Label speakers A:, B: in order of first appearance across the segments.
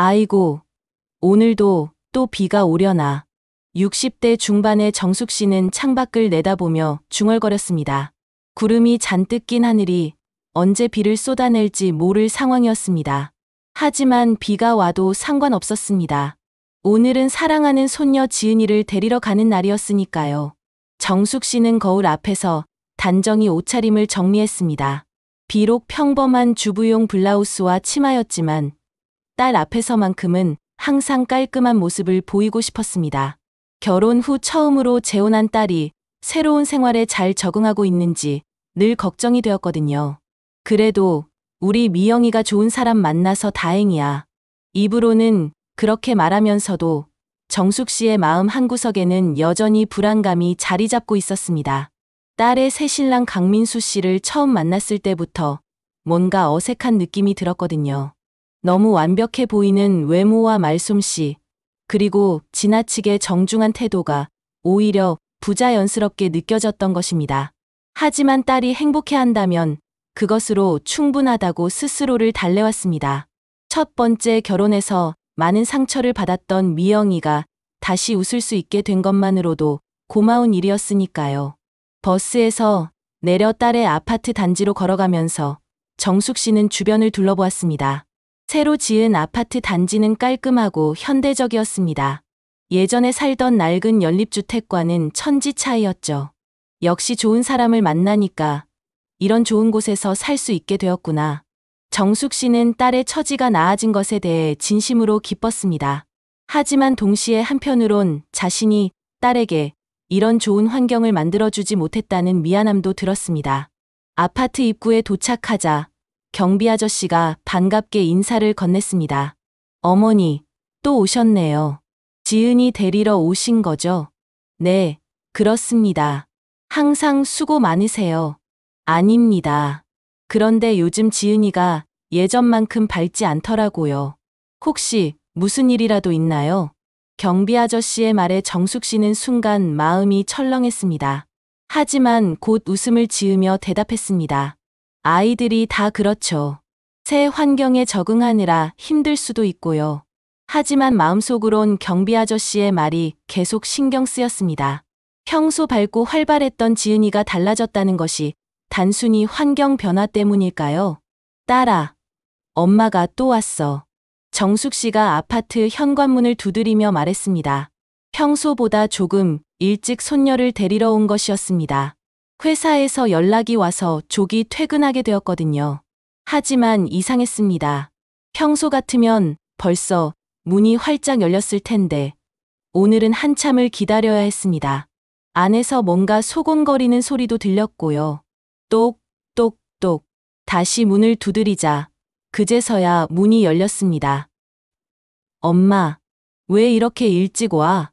A: 아이고, 오늘도 또 비가 오려나. 60대 중반의 정숙 씨는 창밖을 내다보며 중얼거렸습니다. 구름이 잔뜩 낀 하늘이 언제 비를 쏟아낼지 모를 상황이었습니다. 하지만 비가 와도 상관없었습니다. 오늘은 사랑하는 손녀 지은이를 데리러 가는 날이었으니까요. 정숙 씨는 거울 앞에서 단정히 옷차림을 정리했습니다. 비록 평범한 주부용 블라우스와 치마였지만 딸 앞에서만큼은 항상 깔끔한 모습을 보이고 싶었습니다. 결혼 후 처음으로 재혼한 딸이 새로운 생활에 잘 적응하고 있는지 늘 걱정이 되었거든요. 그래도 우리 미영이가 좋은 사람 만나서 다행이야. 입으로는 그렇게 말하면서도 정숙 씨의 마음 한구석에는 여전히 불안감이 자리 잡고 있었습니다. 딸의 새신랑 강민수 씨를 처음 만났을 때부터 뭔가 어색한 느낌이 들었거든요. 너무 완벽해 보이는 외모와 말솜씨, 그리고 지나치게 정중한 태도가 오히려 부자연스럽게 느껴졌던 것입니다. 하지만 딸이 행복해한다면 그것으로 충분하다고 스스로를 달래왔습니다. 첫 번째 결혼에서 많은 상처를 받았던 미영이가 다시 웃을 수 있게 된 것만으로도 고마운 일이었으니까요. 버스에서 내려 딸의 아파트 단지로 걸어가면서 정숙 씨는 주변을 둘러보았습니다. 새로 지은 아파트 단지는 깔끔하고 현대적이었습니다. 예전에 살던 낡은 연립주택과는 천지 차이였죠. 역시 좋은 사람을 만나니까 이런 좋은 곳에서 살 수 있게 되었구나. 정숙 씨는 딸의 처지가 나아진 것에 대해 진심으로 기뻤습니다. 하지만 동시에 한편으론 자신이 딸에게 이런 좋은 환경을 만들어주지 못했다는 미안함도 들었습니다. 아파트 입구에 도착하자 경비 아저씨가 반갑게 인사를 건넸습니다. 어머니, 또 오셨네요. 지은이 데리러 오신 거죠? 네, 그렇습니다. 항상 수고 많으세요. 아닙니다. 그런데 요즘 지은이가 예전만큼 밝지 않더라고요. 혹시 무슨 일이라도 있나요? 경비 아저씨의 말에 정숙 씨는 순간 마음이 철렁했습니다. 하지만 곧 웃음을 지으며 대답했습니다. 아이들이 다 그렇죠. 새 환경에 적응하느라 힘들 수도 있고요. 하지만 마음속으론 경비 아저씨의 말이 계속 신경 쓰였습니다. 평소 밝고 활발했던 지은이가 달라졌다는 것이 단순히 환경 변화 때문일까요? 딸아, 엄마가 또 왔어. 정숙 씨가 아파트 현관문을 두드리며 말했습니다. 평소보다 조금 일찍 손녀를 데리러 온 것이었습니다. 회사에서 연락이 와서 조기 퇴근하게 되었거든요. 하지만 이상했습니다. 평소 같으면 벌써 문이 활짝 열렸을 텐데 오늘은 한참을 기다려야 했습니다. 안에서 뭔가 소곤거리는 소리도 들렸고요. 똑똑똑 다시 문을 두드리자 그제서야 문이 열렸습니다. 엄마, 왜 이렇게 일찍 와?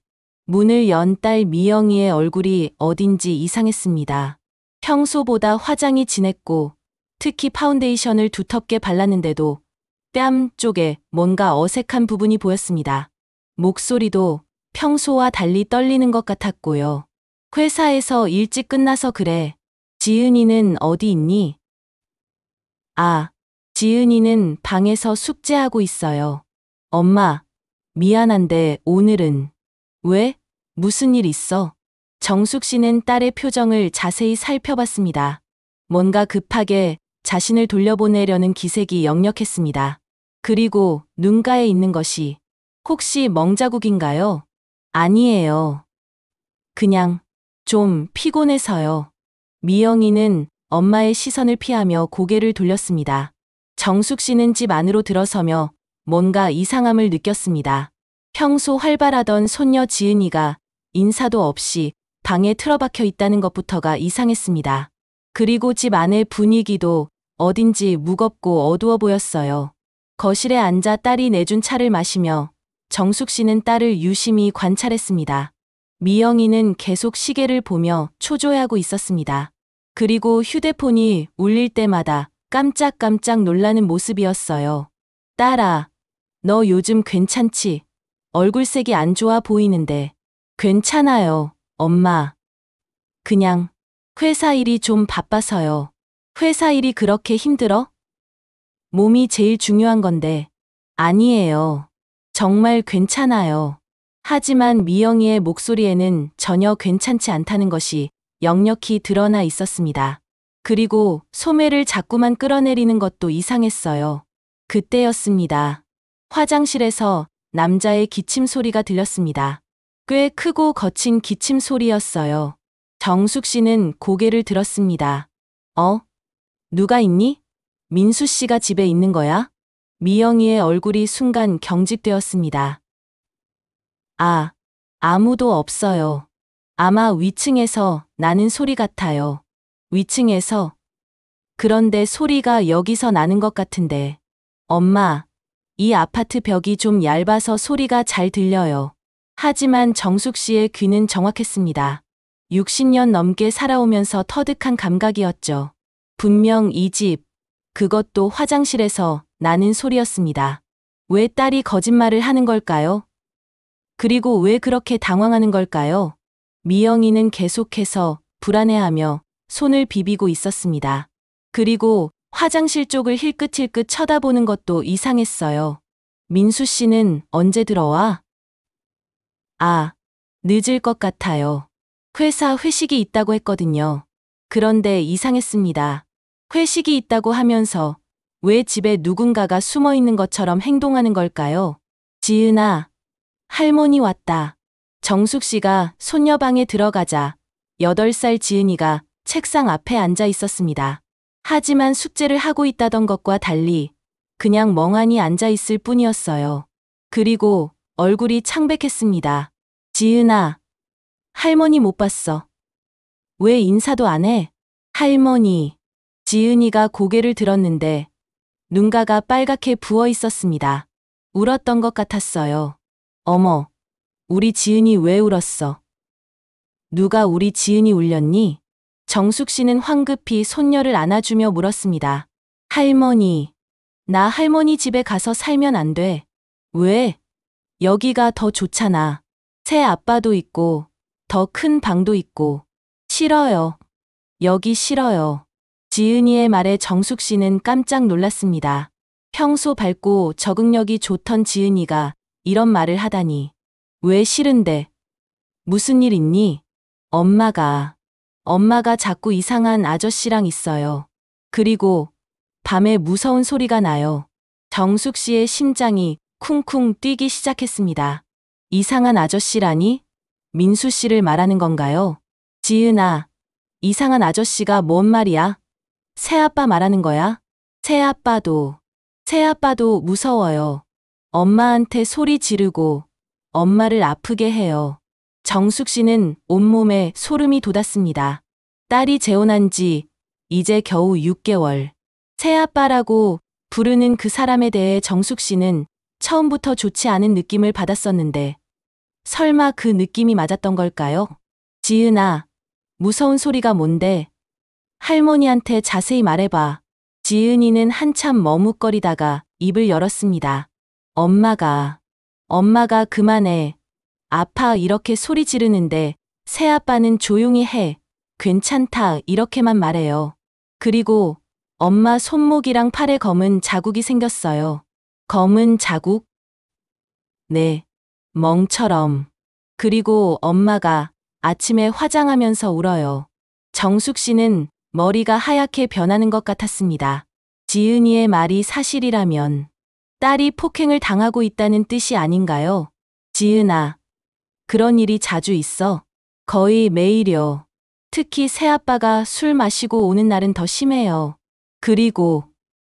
A: 문을 연 딸 미영이의 얼굴이 어딘지 이상했습니다. 평소보다 화장이 진했고 특히 파운데이션을 두텁게 발랐는데도 뺨 쪽에 뭔가 어색한 부분이 보였습니다. 목소리도 평소와 달리 떨리는 것 같았고요. 회사에서 일찍 끝나서 그래. 지은이는 어디 있니? 아, 지은이는 방에서 숙제하고 있어요. 엄마, 미안한데 오늘은. 왜? 무슨 일 있어? 정숙 씨는 딸의 표정을 자세히 살펴봤습니다. 뭔가 급하게 자신을 돌려보내려는 기색이 역력했습니다. 그리고 눈가에 있는 것이 혹시 멍자국인가요? 아니에요. 그냥 좀 피곤해서요. 미영이는 엄마의 시선을 피하며 고개를 돌렸습니다. 정숙 씨는 집 안으로 들어서며 뭔가 이상함을 느꼈습니다. 평소 활발하던 손녀 지은이가 인사도 없이 방에 틀어박혀 있다는 것부터가 이상했습니다. 그리고 집 안의 분위기도 어딘지 무겁고 어두워 보였어요. 거실에 앉아 딸이 내준 차를 마시며 정숙 씨는 딸을 유심히 관찰했습니다. 미영이는 계속 시계를 보며 초조해하고 있었습니다. 그리고 휴대폰이 울릴 때마다 깜짝깜짝 놀라는 모습이었어요. 딸아, 너 요즘 괜찮지? 얼굴색이 안 좋아 보이는데. 괜찮아요, 엄마. 그냥 회사 일이 좀 바빠서요. 회사 일이 그렇게 힘들어? 몸이 제일 중요한 건데. 아니에요. 정말 괜찮아요. 하지만 미영이의 목소리에는 전혀 괜찮지 않다는 것이 역력히 드러나 있었습니다. 그리고 소매를 자꾸만 끌어내리는 것도 이상했어요. 그때였습니다. 화장실에서 남자의 기침 소리가 들렸습니다. 꽤 크고 거친 기침 소리였어요. 정숙 씨는 고개를 들었습니다. 누가 있니? 민수 씨가 집에 있는 거야? 미영이의 얼굴이 순간 경직되었습니다. 아무도 없어요. 아마 위층에서 나는 소리 같아요. 위층에서? 그런데 소리가 여기서 나는 것 같은데. 엄마, 이 아파트 벽이 좀 얇아서 소리가 잘 들려요. 하지만 정숙 씨의 귀는 정확했습니다. 60년 넘게 살아오면서 터득한 감각이었죠. 분명 이 집, 그것도 화장실에서 나는 소리였습니다. 왜 딸이 거짓말을 하는 걸까요? 그리고 왜 그렇게 당황하는 걸까요? 미영이는 계속해서 불안해하며 손을 비비고 있었습니다. 그리고 화장실 쪽을 힐끗힐끗 쳐다보는 것도 이상했어요. 민수 씨는 언제 들어와? 늦을 것 같아요. 회사 회식이 있다고 했거든요. 그런데 이상했습니다. 회식이 있다고 하면서 왜 집에 누군가가 숨어 있는 것처럼 행동하는 걸까요? 지은아, 할머니 왔다. 정숙 씨가 손녀방에 들어가자 8살 지은이가 책상 앞에 앉아 있었습니다. 하지만 숙제를 하고 있다던 것과 달리 그냥 멍하니 앉아 있을 뿐이었어요. 그리고 얼굴이 창백했습니다. 지은아, 할머니 못 봤어. 왜 인사도 안 해? 할머니. 지은이가 고개를 들었는데 눈가가 빨갛게 부어 있었습니다. 울었던 것 같았어요. 어머, 우리 지은이 왜 울었어? 누가 우리 지은이 울렸니? 정숙 씨는 황급히 손녀를 안아주며 물었습니다. 할머니, 나 할머니 집에 가서 살면 안 돼. 왜? 여기가 더 좋잖아. 새 아빠도 있고, 더 큰 방도 있고. 싫어요. 여기 싫어요. 지은이의 말에 정숙 씨는 깜짝 놀랐습니다. 평소 밝고 적응력이 좋던 지은이가 이런 말을 하다니. 왜 싫은데? 무슨 일 있니? 엄마가 자꾸 이상한 아저씨랑 있어요. 그리고 밤에 무서운 소리가 나요. 정숙 씨의 심장이 쿵쿵 뛰기 시작했습니다. 이상한 아저씨라니? 민수 씨를 말하는 건가요? 지은아, 이상한 아저씨가 뭔 말이야? 새아빠 말하는 거야? 새아빠도 무서워요. 엄마한테 소리 지르고 엄마를 아프게 해요. 정숙 씨는 온몸에 소름이 돋았습니다. 딸이 재혼한 지 이제 겨우 6개월. 새아빠라고 부르는 그 사람에 대해 정숙 씨는 처음부터 좋지 않은 느낌을 받았었는데 설마 그 느낌이 맞았던 걸까요? 지은아, 무서운 소리가 뭔데? 할머니한테 자세히 말해봐. 지은이는 한참 머뭇거리다가 입을 열었습니다. 엄마가 그만해. 아파 이렇게 소리 지르는데 새아빠는 조용히 해. 괜찮다 이렇게만 말해요. 그리고 엄마 손목이랑 팔에 검은 자국이 생겼어요. 검은 자국? 네. 멍처럼. 그리고 엄마가 아침에 화장하면서 울어요. 정숙 씨는 머리가 하얗게 변하는 것 같았습니다. 지은이의 말이 사실이라면 딸이 폭행을 당하고 있다는 뜻이 아닌가요? 지은아, 그런 일이 자주 있어. 거의 매일이요. 특히 새아빠가 술 마시고 오는 날은 더 심해요. 그리고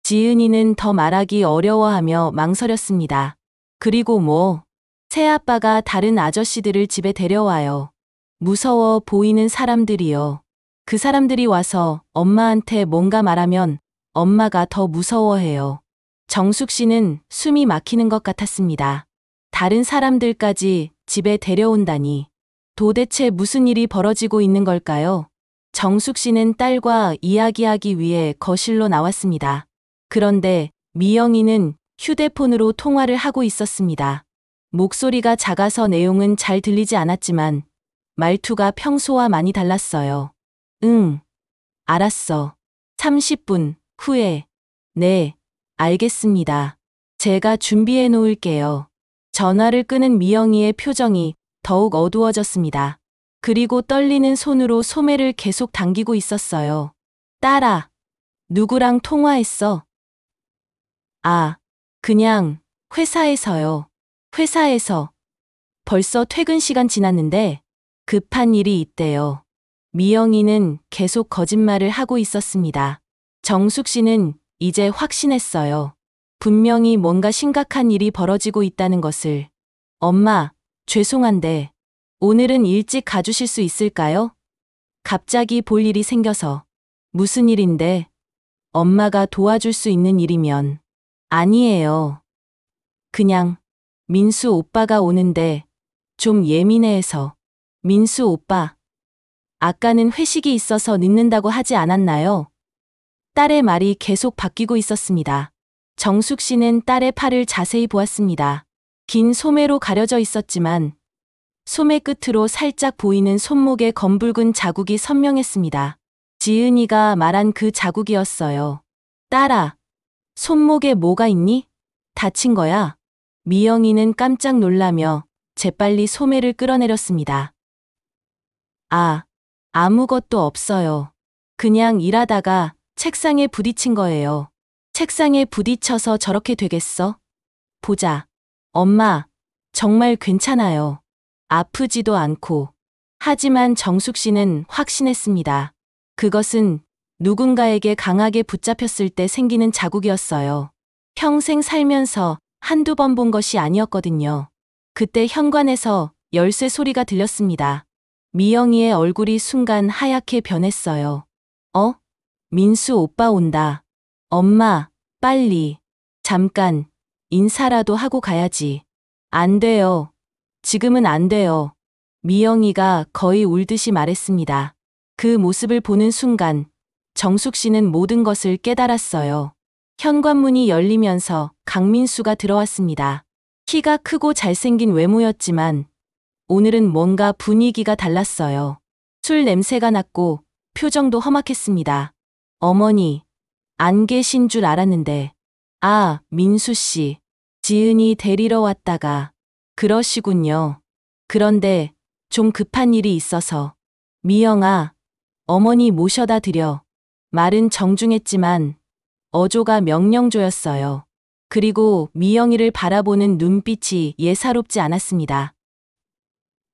A: 지은이는 더 말하기 어려워하며 망설였습니다. 그리고 뭐? 새아빠가 다른 아저씨들을 집에 데려와요. 무서워 보이는 사람들이요. 그 사람들이 와서 엄마한테 뭔가 말하면 엄마가 더 무서워해요. 정숙 씨는 숨이 막히는 것 같았습니다. 다른 사람들까지 집에 데려온다니. 도대체 무슨 일이 벌어지고 있는 걸까요? 정숙 씨는 딸과 이야기하기 위해 거실로 나왔습니다. 그런데 미영이는 휴대폰으로 통화를 하고 있었습니다. 목소리가 작아서 내용은 잘 들리지 않았지만 말투가 평소와 많이 달랐어요. 응, 알았어. 30분 후에. 네, 알겠습니다. 제가 준비해 놓을게요. 전화를 끄는 미영이의 표정이 더욱 어두워졌습니다. 그리고 떨리는 손으로 소매를 계속 당기고 있었어요. 딸아, 누구랑 통화했어? 아, 그냥 회사에서요. 회사에서. 벌써 퇴근 시간 지났는데 급한 일이 있대요. 미영이는 계속 거짓말을 하고 있었습니다. 정숙 씨는 이제 확신했어요. 분명히 뭔가 심각한 일이 벌어지고 있다는 것을. 엄마, 죄송한데 오늘은 일찍 가주실 수 있을까요? 갑자기 볼 일이 생겨서. 무슨 일인데? 엄마가 도와줄 수 있는 일이면. 아니에요. 그냥 민수 오빠가 오는데 좀 예민해해서. 민수 오빠. 아까는 회식이 있어서 늦는다고 하지 않았나요? 딸의 말이 계속 바뀌고 있었습니다. 정숙 씨는 딸의 팔을 자세히 보았습니다. 긴 소매로 가려져 있었지만 소매 끝으로 살짝 보이는 손목에 검붉은 자국이 선명했습니다. 지은이가 말한 그 자국이었어요. 딸아, 손목에 뭐가 있니? 다친 거야? 미영이는 깜짝 놀라며 재빨리 소매를 끌어내렸습니다. 아, 아무것도 없어요. 그냥 일하다가 책상에 부딪힌 거예요. 책상에 부딪혀서 저렇게 되겠어? 보자. 엄마, 정말 괜찮아요. 아프지도 않고. 하지만 정숙 씨는 확신했습니다. 그것은 누군가에게 강하게 붙잡혔을 때 생기는 자국이었어요. 평생 살면서 한두 번 본 것이 아니었거든요. 그때 현관에서 열쇠 소리가 들렸습니다. 미영이의 얼굴이 순간 하얗게 변했어요. 민수 오빠 온다. 엄마, 빨리. 잠깐, 인사라도 하고 가야지. 안 돼요. 지금은 안 돼요. 미영이가 거의 울듯이 말했습니다. 그 모습을 보는 순간 정숙 씨는 모든 것을 깨달았어요. 현관문이 열리면서 강민수가 들어왔습니다. 키가 크고 잘생긴 외모였지만 오늘은 뭔가 분위기가 달랐어요. 술 냄새가 났고 표정도 험악했습니다. 어머니, 안 계신 줄 알았는데. 아, 민수 씨. 지은이 데리러 왔다가. 그러시군요. 그런데 좀 급한 일이 있어서. 미영아, 어머니 모셔다 드려. 말은 정중했지만 어조가 명령조였어요. 그리고 미영이를 바라보는 눈빛이 예사롭지 않았습니다.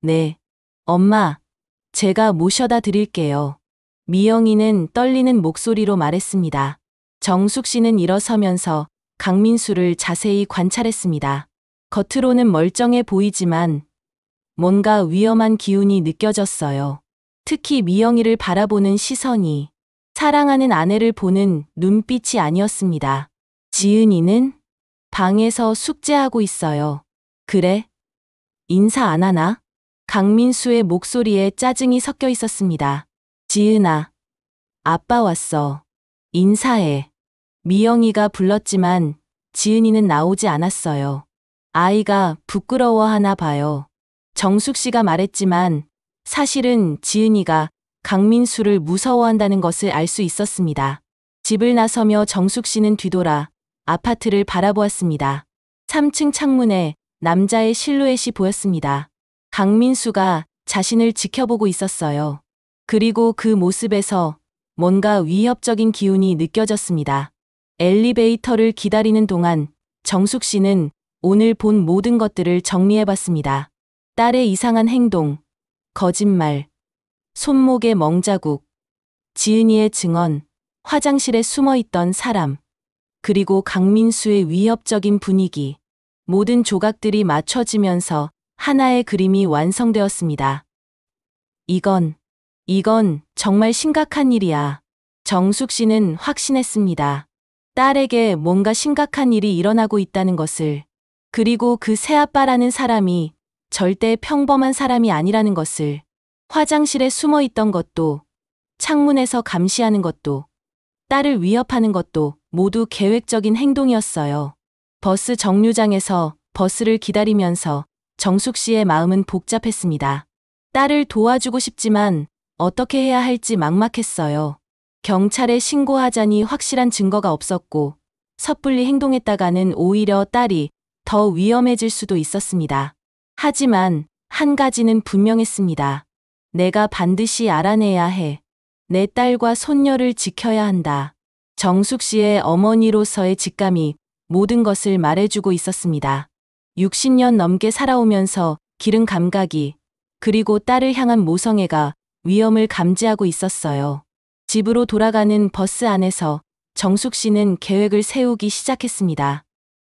A: 네, 엄마, 제가 모셔다 드릴게요. 미영이는 떨리는 목소리로 말했습니다. 정숙 씨는 일어서면서 강민수를 자세히 관찰했습니다. 겉으로는 멀쩡해 보이지만 뭔가 위험한 기운이 느껴졌어요. 특히 미영이를 바라보는 시선이 사랑하는 아내를 보는 눈빛이 아니었습니다. 지은이는 방에서 숙제하고 있어요. 그래? 인사 안 하나? 강민수의 목소리에 짜증이 섞여 있었습니다. 지은아, 아빠 왔어. 인사해. 미영이가 불렀지만 지은이는 나오지 않았어요. 아이가 부끄러워하나 봐요. 정숙 씨가 말했지만 사실은 지은이가 강민수를 무서워한다는 것을 알 수 있었습니다. 집을 나서며 정숙 씨는 뒤돌아 아파트를 바라보았습니다. 3층 창문에 남자의 실루엣이 보였습니다. 강민수가 자신을 지켜보고 있었어요. 그리고 그 모습에서 뭔가 위협적인 기운이 느껴졌습니다. 엘리베이터를 기다리는 동안 정숙 씨는 오늘 본 모든 것들을 정리해봤습니다. 딸의 이상한 행동, 거짓말, 손목의 멍자국, 지은이의 증언, 화장실에 숨어있던 사람, 그리고 강민수의 위협적인 분위기, 모든 조각들이 맞춰지면서 하나의 그림이 완성되었습니다. 이건 정말 심각한 일이야. 정숙 씨는 확신했습니다. 딸에게 뭔가 심각한 일이 일어나고 있다는 것을, 그리고 그 새아빠라는 사람이 절대 평범한 사람이 아니라는 것을. 화장실에 숨어 있던 것도, 창문에서 감시하는 것도, 딸을 위협하는 것도 모두 계획적인 행동이었어요. 버스 정류장에서 버스를 기다리면서 정숙 씨의 마음은 복잡했습니다. 딸을 도와주고 싶지만 어떻게 해야 할지 막막했어요. 경찰에 신고하자니 확실한 증거가 없었고 섣불리 행동했다가는 오히려 딸이 더 더 위험해질 수도 있었습니다. 하지만 한 가지는 분명했습니다. 내가 반드시 알아내야 해. 내 딸과 손녀를 지켜야 한다. 정숙 씨의 어머니로서의 직감이 모든 것을 말해주고 있었습니다. 60년 넘게 살아오면서 기른 감각이, 그리고 딸을 향한 모성애가 위험을 감지하고 있었어요. 집으로 돌아가는 버스 안에서 정숙 씨는 계획을 세우기 시작했습니다.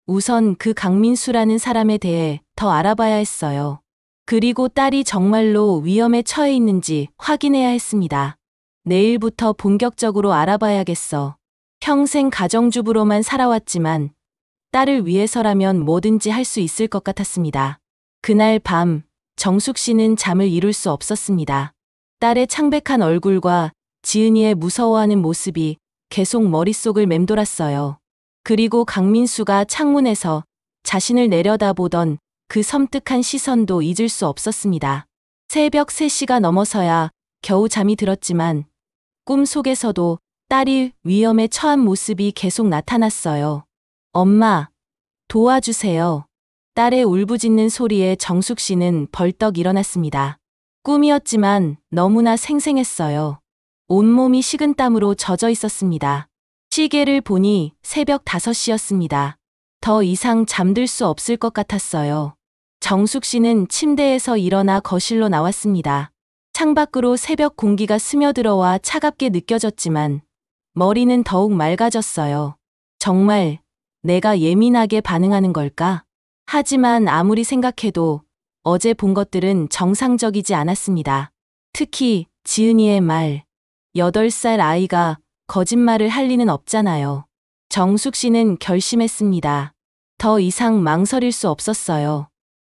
A: 우선 그 강민수라는 사람에 대해 더 알아봐야 했어요. 그리고 딸이 정말로 위험에 처해 있는지 확인해야 했습니다. 내일부터 본격적으로 알아봐야겠어. 평생 가정주부로만 살아왔지만 딸을 위해서라면 뭐든지 할 수 있을 것 같았습니다. 그날 밤 정숙 씨는 잠을 이룰 수 없었습니다. 딸의 창백한 얼굴과 지은이의 무서워하는 모습이 계속 머릿속을 맴돌았어요. 그리고 강민수가 창문에서 자신을 내려다보던 그 섬뜩한 시선도 잊을 수 없었습니다. 새벽 3시가 넘어서야 겨우 잠이 들었지만 꿈속에서도 딸이 위험에 처한 모습이 계속 나타났어요. 엄마, 도와주세요. 딸의 울부짖는 소리에 정숙 씨는 벌떡 일어났습니다. 꿈이었지만 너무나 생생했어요. 온몸이 식은땀으로 젖어 있었습니다. 시계를 보니 새벽 5시였습니다. 더 이상 잠들 수 없을 것 같았어요. 정숙 씨는 침대에서 일어나 거실로 나왔습니다. 창밖으로 새벽 공기가 스며들어와 차갑게 느껴졌지만 머리는 더욱 맑아졌어요. 정말 내가 예민하게 반응하는 걸까? 하지만 아무리 생각해도 어제 본 것들은 정상적이지 않았습니다. 특히 지은이의 말. 8살 아이가 거짓말을 할 리는 없잖아요. 정숙 씨는 결심했습니다. 더 이상 망설일 수 없었어요.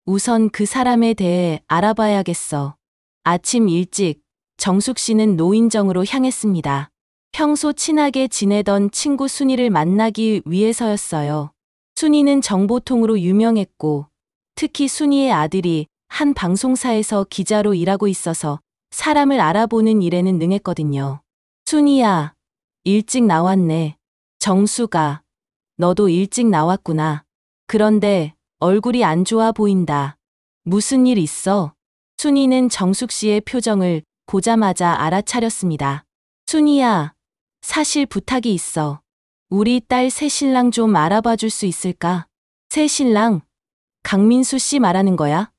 A: 우선 그 사람에 대해 알아봐야겠어. 아침 일찍 정숙 씨는 노인정으로 향했습니다. 평소 친하게 지내던 친구 순이를 만나기 위해서였어요. 순이는 정보통으로 유명했고 특히 순이의 아들이 한 방송사에서 기자로 일하고 있어서 사람을 알아보는 일에는 능했거든요. 순이야, 일찍 나왔네. 정수가, 너도 일찍 나왔구나. 그런데 얼굴이 안 좋아 보인다. 무슨 일 있어? 순이는 정숙 씨의 표정을 보자마자 알아차렸습니다. 순이야, 사실 부탁이 있어. 우리 딸 새신랑 좀 알아봐 줄 수 있을까? 새신랑? 강민수 씨 말하는 거야?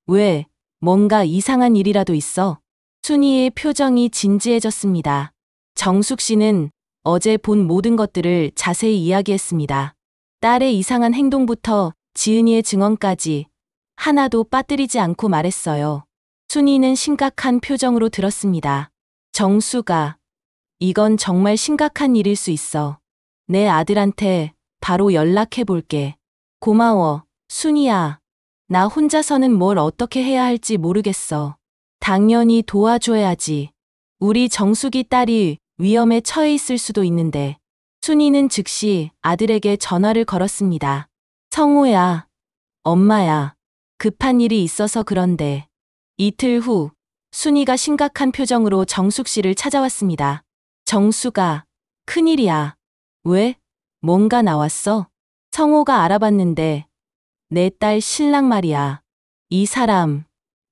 A: 왜? 뭔가 이상한 일이라도 있어? 순이의 표정이 진지해졌습니다. 정숙 씨는 어제 본 모든 것들을 자세히 이야기했습니다. 딸의 이상한 행동부터 지은이의 증언까지 하나도 빠뜨리지 않고 말했어요. 순이는 심각한 표정으로 들었습니다. 정수가, 이건 정말 심각한 일일 수 있어. 내 아들한테 바로 연락해 볼게. 고마워, 순이야. 나 혼자서는 뭘 어떻게 해야 할지 모르겠어. 당연히 도와줘야지. 우리 정숙이 딸이 위험에 처해 있을 수도 있는데. 순이는 즉시 아들에게 전화를 걸었습니다. 성호야, 엄마야. 급한 일이 있어서 그런데. 이틀 후 순이가 심각한 표정으로 정숙 씨를 찾아왔습니다. 정수가, 큰일이야. 왜? 뭔가 나왔어? 성호가 알아봤는데 내 딸 신랑 말이야. 이 사람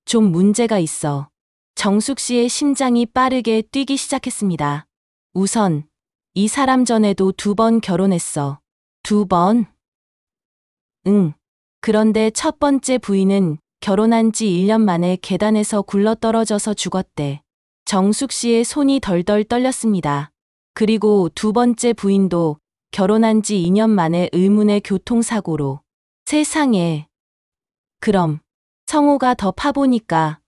A: 좀 문제가 있어. 정숙 씨의 심장이 빠르게 뛰기 시작했습니다. 우선 이 사람 전에도 2번 결혼했어. 2번? 응. 그런데 첫 번째 부인은 결혼한 지 1년 만에 계단에서 굴러떨어져서 죽었대. 정숙 씨의 손이 덜덜 떨렸습니다. 그리고 2번째 부인도 결혼한 지 2년 만에 의문의 교통사고로. 세상에. 그럼 성호가 더 파보니까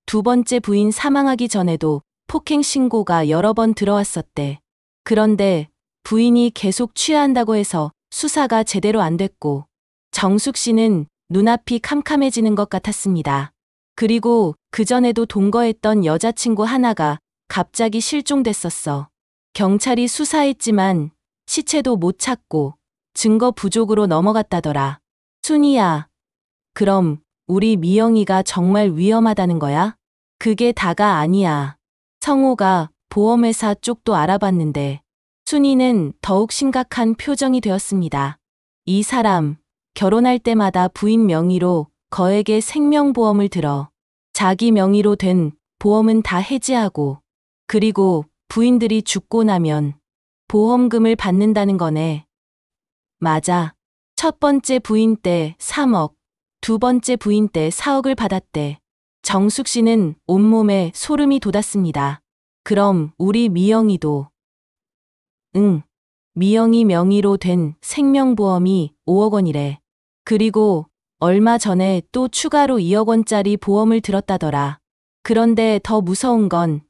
A: 2번째 부인 사망하기 전에도 폭행 신고가 여러 번 들어왔었대. 그런데 부인이 계속 취한다고 해서 수사가 제대로 안 됐고 정숙 씨는 눈앞이 캄캄해지는 것 같았습니다. 그리고 그전에도 동거했던 여자친구 하나가 갑자기 실종됐었어. 경찰이 수사했지만 시체도 못 찾고 증거 부족으로 넘어갔다더라. 순이야, 그럼 우리 미영이가 정말 위험하다는 거야? 그게 다가 아니야. 성호가 보험회사 쪽도 알아봤는데 순이는 더욱 심각한 표정이 되었습니다. 이 사람 결혼할 때마다 부인 명의로 거액의 생명보험을 들어 자기 명의로 된 보험은 다 해지하고 그리고 부인들이 죽고 나면 보험금을 받는다는 거네. 맞아. 첫 번째 부인 때 3억, 두 번째 부인 때 4억을 받았대. 정숙 씨는 온몸에 소름이 돋았습니다. 그럼 우리 미영이도. 응. 미영이 명의로 된 생명보험이 5억 원이래. 그리고 얼마 전에 또 추가로 2억 원짜리 보험을 들었다더라. 그런데 더 무서운 건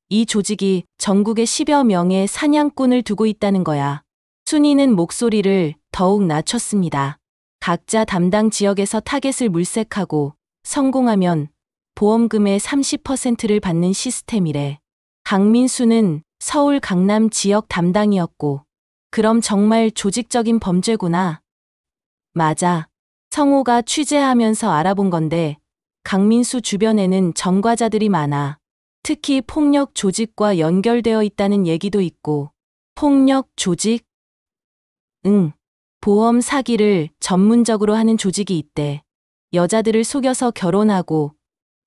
A: 이 조직이 전국에 10여 명의 사냥꾼을 두고 있다는 거야. 순이는 목소리를 더욱 낮췄습니다. 각자 담당 지역에서 타겟을 물색하고 성공하면 보험금의 30%를 받는 시스템이래. 강민수는 서울 강남 지역 담당이었고, 그럼 정말 조직적인 범죄구나. 맞아. 성호가 취재하면서 알아본 건데, 강민수 주변에는 전과자들이 많아. 특히 폭력 조직과 연결되어 있다는 얘기도 있고. 폭력 조직? 응. 보험 사기를 전문적으로 하는 조직이 있대. 여자들을 속여서 결혼하고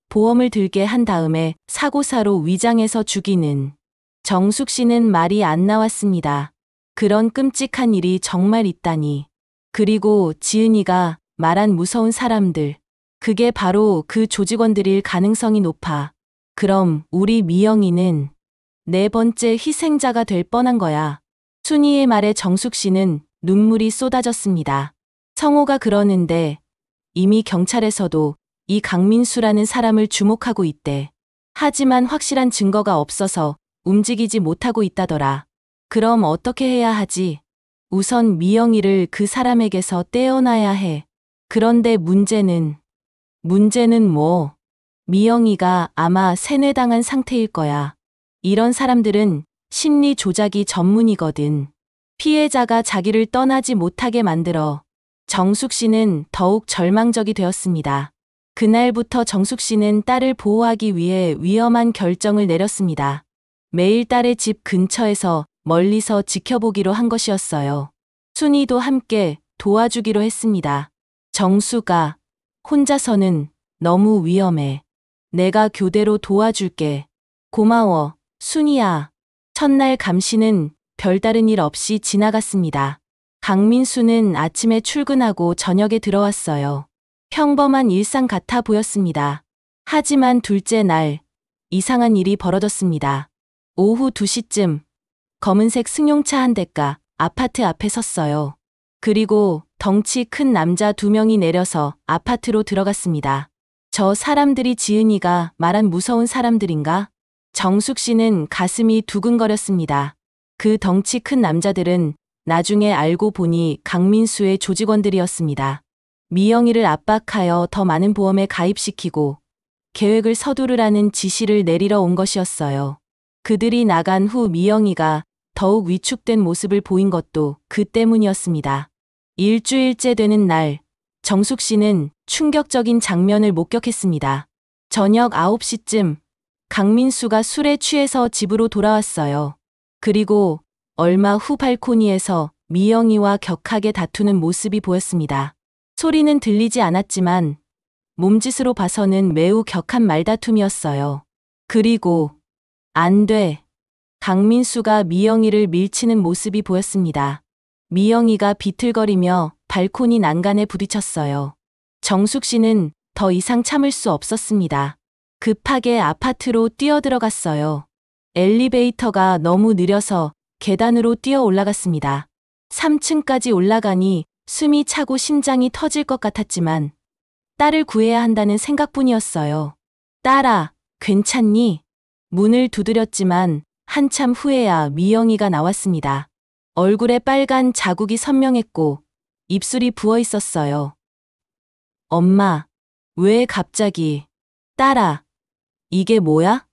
A: 보험을 들게 한 다음에 사고사로 위장해서 죽이는. 정숙 씨는 말이 안 나왔습니다. 그런 끔찍한 일이 정말 있다니. 그리고 지은이가 말한 무서운 사람들. 그게 바로 그 조직원들일 가능성이 높아. 그럼 우리 미영이는 네 번째 희생자가 될 뻔한 거야. 순이의 말에 정숙 씨는 눈물이 쏟아졌습니다. 성호가 그러는데 이미 경찰에서도 이 강민수라는 사람을 주목하고 있대. 하지만 확실한 증거가 없어서 움직이지 못하고 있다더라. 그럼 어떻게 해야 하지? 우선 미영이를 그 사람에게서 떼어놔야 해. 그런데 문제는 뭐? 미영이가 아마 세뇌당한 상태일 거야. 이런 사람들은 심리 조작이 전문이거든. 피해자가 자기를 떠나지 못하게 만들어. 정숙 씨는 더욱 절망적이 되었습니다. 그날부터 정숙 씨는 딸을 보호하기 위해 위험한 결정을 내렸습니다. 매일 딸의 집 근처에서 멀리서 지켜보기로 한 것이었어요. 순이도 함께 도와주기로 했습니다. 정수가 혼자서는 너무 위험해. 내가 교대로 도와줄게. 고마워, 순이야. 첫날 감시는 별다른 일 없이 지나갔습니다. 강민수는 아침에 출근하고 저녁에 들어왔어요. 평범한 일상 같아 보였습니다. 하지만 둘째 날, 이상한 일이 벌어졌습니다. 오후 2시쯤 검은색 승용차 한 대가 아파트 앞에 섰어요. 그리고 덩치 큰 남자 2명이 내려서 아파트로 들어갔습니다. 저 사람들이 지은이가 말한 무서운 사람들인가? 정숙 씨는 가슴이 두근거렸습니다. 그 덩치 큰 남자들은 나중에 알고 보니 강민수의 조직원들이었습니다. 미영이를 압박하여 더 많은 보험에 가입시키고 계획을 서두르라는 지시를 내리러 온 것이었어요. 그들이 나간 후 미영이가 더욱 위축된 모습을 보인 것도 그 때문이었습니다. 일주일째 되는 날, 정숙 씨는 충격적인 장면을 목격했습니다. 저녁 9시쯤 강민수가 술에 취해서 집으로 돌아왔어요. 그리고 얼마 후 발코니에서 미영이와 격하게 다투는 모습이 보였습니다. 소리는 들리지 않았지만 몸짓으로 봐서는 매우 격한 말다툼이었어요. 그리고 안 돼. 강민수가 미영이를 밀치는 모습이 보였습니다. 미영이가 비틀거리며 발코니 난간에 부딪혔어요. 정숙 씨는 더 이상 참을 수 없었습니다. 급하게 아파트로 뛰어들어갔어요. 엘리베이터가 너무 느려서 계단으로 뛰어 올라갔습니다. 3층까지 올라가니 숨이 차고 심장이 터질 것 같았지만 딸을 구해야 한다는 생각뿐이었어요. 딸아, 괜찮니? 문을 두드렸지만 한참 후에야 미영이가 나왔습니다. 얼굴에 빨간 자국이 선명했고 입술이 부어 있었어요. 엄마, 왜 갑자기? 딸아, 이게 뭐야?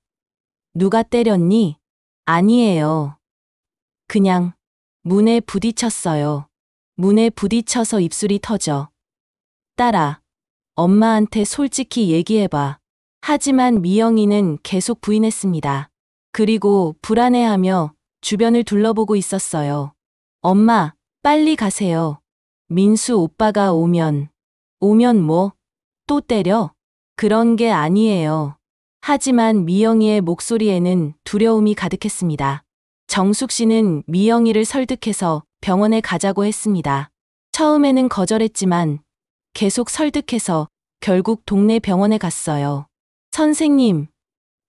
A: 누가 때렸니? 아니에요. 그냥 문에 부딪혔어요. 문에 부딪혀서 입술이 터져. 딸아, 엄마한테 솔직히 얘기해봐. 하지만 미영이는 계속 부인했습니다. 그리고 불안해하며 주변을 둘러보고 있었어요. 엄마, 빨리 가세요. 민수 오빠가 오면 뭐, 또 때려? 그런 게 아니에요. 하지만 미영이의 목소리에는 두려움이 가득했습니다. 정숙 씨는 미영이를 설득해서 병원에 가자고 했습니다. 처음에는 거절했지만 계속 설득해서 결국 동네 병원에 갔어요. 선생님,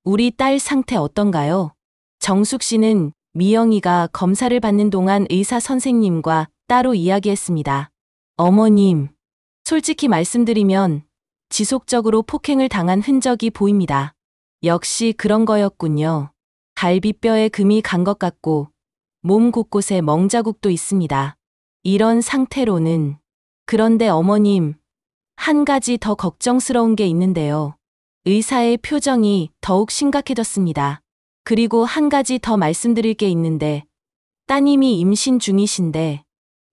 A: 우리 딸 상태 어떤가요? 정숙 씨는 미영이가 검사를 받는 동안 의사 선생님과 따로 이야기했습니다. 어머님, 솔직히 말씀드리면 지속적으로 폭행을 당한 흔적이 보입니다. 역시 그런 거였군요. 갈비뼈에 금이 간 것 같고 몸 곳곳에 멍자국도 있습니다. 이런 상태로는. 그런데 어머님, 한 가지 더 걱정스러운 게 있는데요. 의사의 표정이 더욱 심각해졌습니다. 그리고 한 가지 더 말씀드릴 게 있는데 따님이 임신 중이신데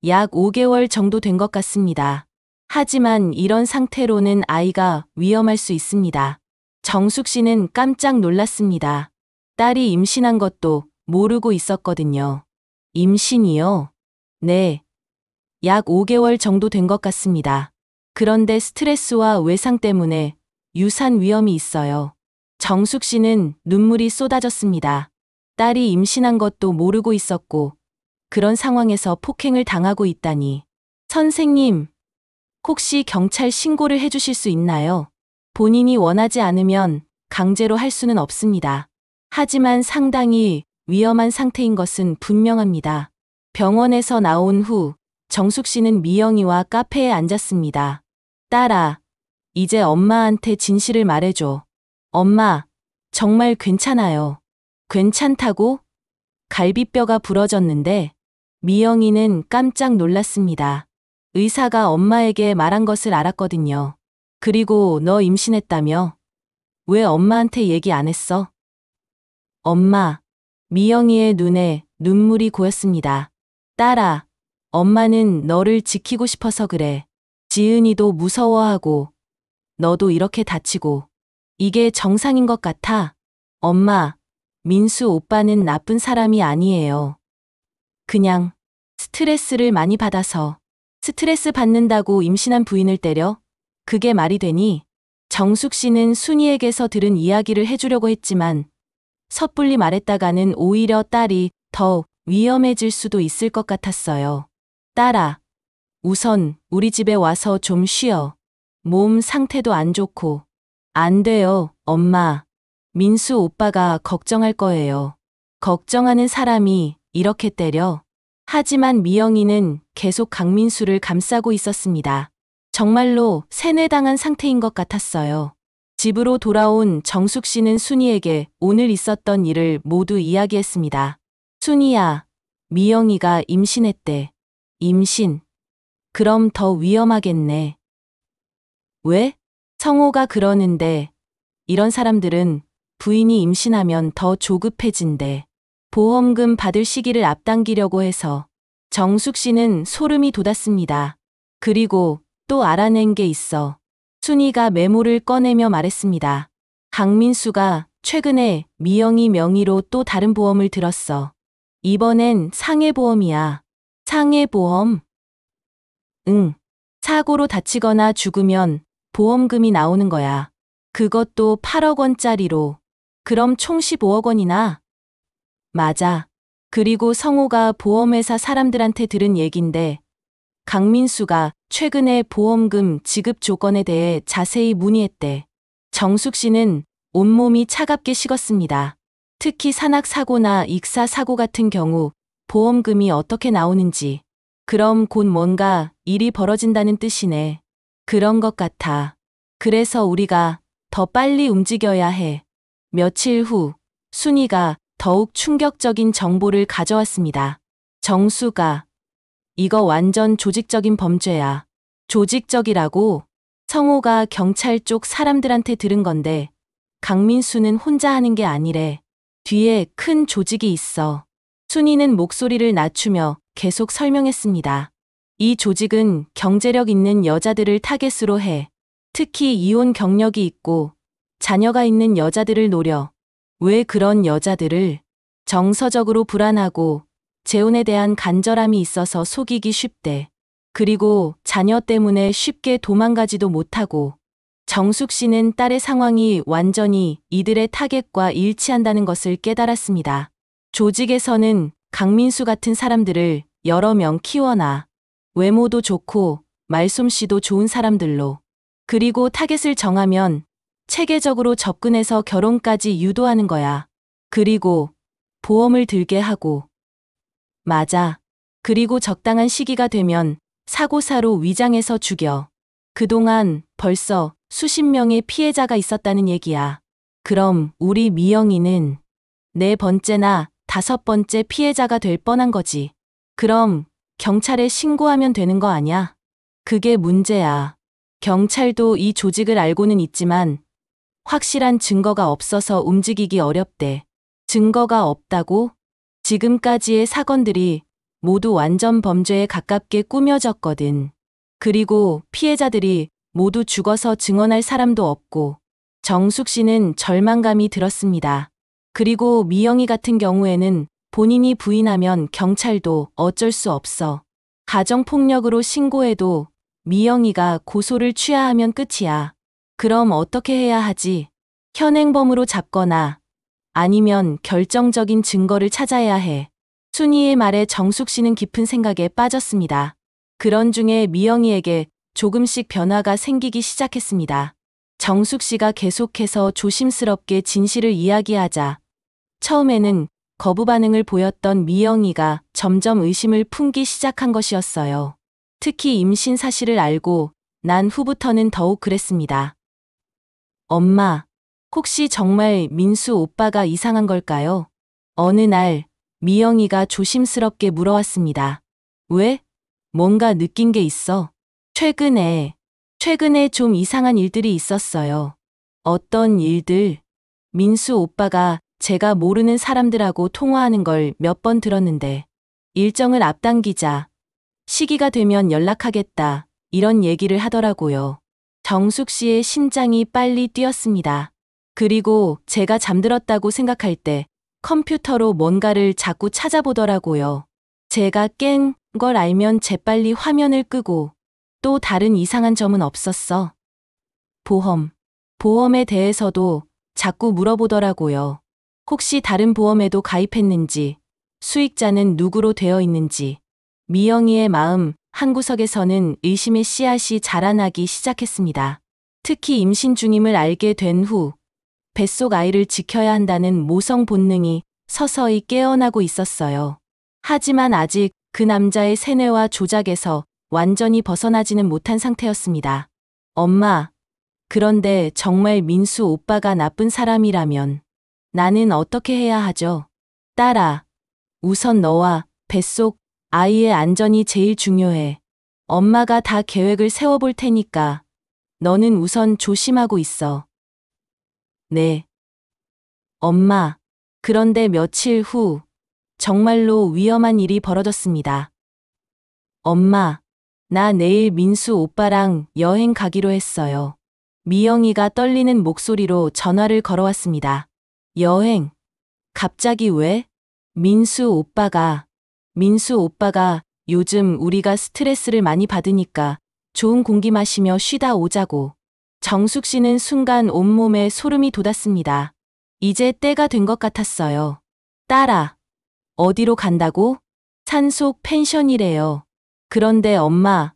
A: 약 5개월 정도 된 것 같습니다. 하지만 이런 상태로는 아이가 위험할 수 있습니다. 정숙 씨는 깜짝 놀랐습니다. 딸이 임신한 것도 모르고 있었거든요. 임신이요? 네. 약 5개월 정도 된 것 같습니다. 그런데 스트레스와 외상 때문에 유산 위험이 있어요. 정숙 씨는 눈물이 쏟아졌습니다. 딸이 임신한 것도 모르고 있었고 그런 상황에서 폭행을 당하고 있다니. 선생님, 혹시 경찰 신고를 해주실 수 있나요? 본인이 원하지 않으면 강제로 할 수는 없습니다. 하지만 상당히 위험한 상태인 것은 분명합니다. 병원에서 나온 후 정숙 씨는 미영이와 카페에 앉았습니다. 딸아, 이제 엄마한테 진실을 말해줘. 엄마, 정말 괜찮아요. 괜찮다고? 갈비뼈가 부러졌는데 미영이는 깜짝 놀랐습니다. 의사가 엄마에게 말한 것을 알았거든요. 그리고 너 임신했다며? 왜 엄마한테 얘기 안 했어? 엄마, 미영이의 눈에 눈물이 고였습니다. 딸아, 엄마는 너를 지키고 싶어서 그래. 지은이도 무서워하고 너도 이렇게 다치고 이게 정상인 것 같아. 엄마, 민수 오빠는 나쁜 사람이 아니에요. 그냥 스트레스를 많이 받아서. 스트레스 받는다고 임신한 부인을 때려? 그게 말이 되니? 정숙 씨는 순이에게서 들은 이야기를 해주려고 했지만 섣불리 말했다가는 오히려 딸이 더 위험해질 수도 있을 것 같았어요. 딸아, 우선 우리 집에 와서 좀 쉬어. 몸 상태도 안 좋고. 안 돼요, 엄마. 민수 오빠가 걱정할 거예요. 걱정하는 사람이 이렇게 때려. 하지만 미영이는 계속 강민수를 감싸고 있었습니다. 정말로 세뇌당한 상태인 것 같았어요. 집으로 돌아온 정숙 씨는 순이에게 오늘 있었던 일을 모두 이야기했습니다. 순이야, 미영이가 임신했대. 임신. 그럼 더 위험하겠네. 왜? 성호가 그러는데 이런 사람들은 부인이 임신하면 더 조급해진대. 보험금 받을 시기를 앞당기려고 해서. 정숙 씨는 소름이 돋았습니다. 그리고 또 알아낸 게 있어. 순이가 메모를 꺼내며 말했습니다. 강민수가 최근에 미영이 명의로 또 다른 보험을 들었어. 이번엔 상해보험이야. 상해보험? 응. 사고로 다치거나 죽으면 보험금이 나오는 거야. 그것도 8억 원짜리로. 그럼 총 15억 원이나? 맞아. 그리고 성호가 보험회사 사람들한테 들은 얘긴데 강민수가 최근에 보험금 지급 조건에 대해 자세히 문의했대. 정숙 씨는 온몸이 차갑게 식었습니다. 특히 산악사고나 익사사고 같은 경우 보험금이 어떻게 나오는지. 그럼 곧 뭔가 일이 벌어진다는 뜻이네. 그런 것 같아. 그래서 우리가 더 빨리 움직여야 해. 며칠 후 순이가 더욱 충격적인 정보를 가져왔습니다. 정수가 이거 완전 조직적인 범죄야. 조직적이라고? 성호가 경찰 쪽 사람들한테 들은 건데 강민수는 혼자 하는 게 아니래. 뒤에 큰 조직이 있어. 순이는 목소리를 낮추며 계속 설명했습니다. 이 조직은 경제력 있는 여자들을 타겟으로 해. 특히 이혼 경력이 있고 자녀가 있는 여자들을 노려. 왜 그런 여자들을? 정서적으로 불안하고 재혼에 대한 간절함이 있어서 속이기 쉽대. 그리고 자녀 때문에 쉽게 도망가지도 못하고 정숙 씨는 딸의 상황이 완전히 이들의 타겟과 일치한다는 것을 깨달았습니다. 조직에서는 강민수 같은 사람들을 여러 명 키워놔. 외모도 좋고 말솜씨도 좋은 사람들로. 그리고 타겟을 정하면 체계적으로 접근해서 결혼까지 유도하는 거야. 그리고 보험을 들게 하고. 맞아. 그리고 적당한 시기가 되면 사고사로 위장해서 죽여. 그동안 벌써 수십 명의 피해자가 있었다는 얘기야. 그럼 우리 미영이는 네 번째나 다섯 번째 피해자가 될 뻔한 거지. 그럼 경찰에 신고하면 되는 거 아냐? 그게 문제야. 경찰도 이 조직을 알고는 있지만 확실한 증거가 없어서 움직이기 어렵대. 증거가 없다고? 지금까지의 사건들이 모두 완전 범죄에 가깝게 꾸며졌거든. 그리고 피해자들이 모두 죽어서 증언할 사람도 없고 정숙 씨는 절망감이 들었습니다. 그리고 미영이 같은 경우에는 본인이 부인하면 경찰도 어쩔 수 없어. 가정폭력으로 신고해도 미영이가 고소를 취하하면 끝이야. 그럼 어떻게 해야 하지? 현행범으로 잡거나 아니면 결정적인 증거를 찾아야 해. 순이의 말에 정숙 씨는 깊은 생각에 빠졌습니다. 그런 중에 미영이에게 조금씩 변화가 생기기 시작했습니다. 정숙 씨가 계속해서 조심스럽게 진실을 이야기하자 처음에는 거부 반응을 보였던 미영이가 점점 의심을 품기 시작한 것이었어요. 특히 임신 사실을 알고 난 후부터는 더욱 그랬습니다. 엄마, 혹시 정말 민수 오빠가 이상한 걸까요? 어느 날 미영이가 조심스럽게 물어왔습니다. 왜? 뭔가 느낀 게 있어? 최근에 좀 이상한 일들이 있었어요. 어떤 일들? 민수 오빠가 제가 모르는 사람들하고 통화하는 걸 몇 번 들었는데 일정을 앞당기자 시기가 되면 연락하겠다 이런 얘기를 하더라고요. 정숙 씨의 심장이 빨리 뛰었습니다. 그리고 제가 잠들었다고 생각할 때 컴퓨터로 뭔가를 자꾸 찾아보더라고요. 제가 깬 걸 알면 재빨리 화면을 끄고 또 다른 이상한 점은 없었어. 보험에 대해서도 자꾸 물어보더라고요. 혹시 다른 보험에도 가입했는지, 수익자는 누구로 되어 있는지. 미영이의 마음 한구석에서는 의심의 씨앗이 자라나기 시작했습니다. 특히 임신 중임을 알게 된 후 뱃속 아이를 지켜야 한다는 모성 본능이 서서히 깨어나고 있었어요. 하지만 아직 그 남자의 세뇌와 조작에서 완전히 벗어나지는 못한 상태였습니다. 엄마, 그런데 정말 민수 오빠가 나쁜 사람이라면 나는 어떻게 해야 하죠? 딸아, 우선 너와 뱃속 아이의 안전이 제일 중요해. 엄마가 다 계획을 세워볼 테니까 너는 우선 조심하고 있어. 네. 엄마, 그런데 며칠 후 정말로 위험한 일이 벌어졌습니다. 엄마, 나 내일 민수 오빠랑 여행 가기로 했어요. 미영이가 떨리는 목소리로 전화를 걸어왔습니다. 여행? 갑자기 왜? 민수 오빠가 요즘 우리가 스트레스를 많이 받으니까 좋은 공기 마시며 쉬다 오자고. 정숙 씨는 순간 온몸에 소름이 돋았습니다. 이제 때가 된 것 같았어요. 딸아, 어디로 간다고? 산속 펜션이래요. 그런데 엄마,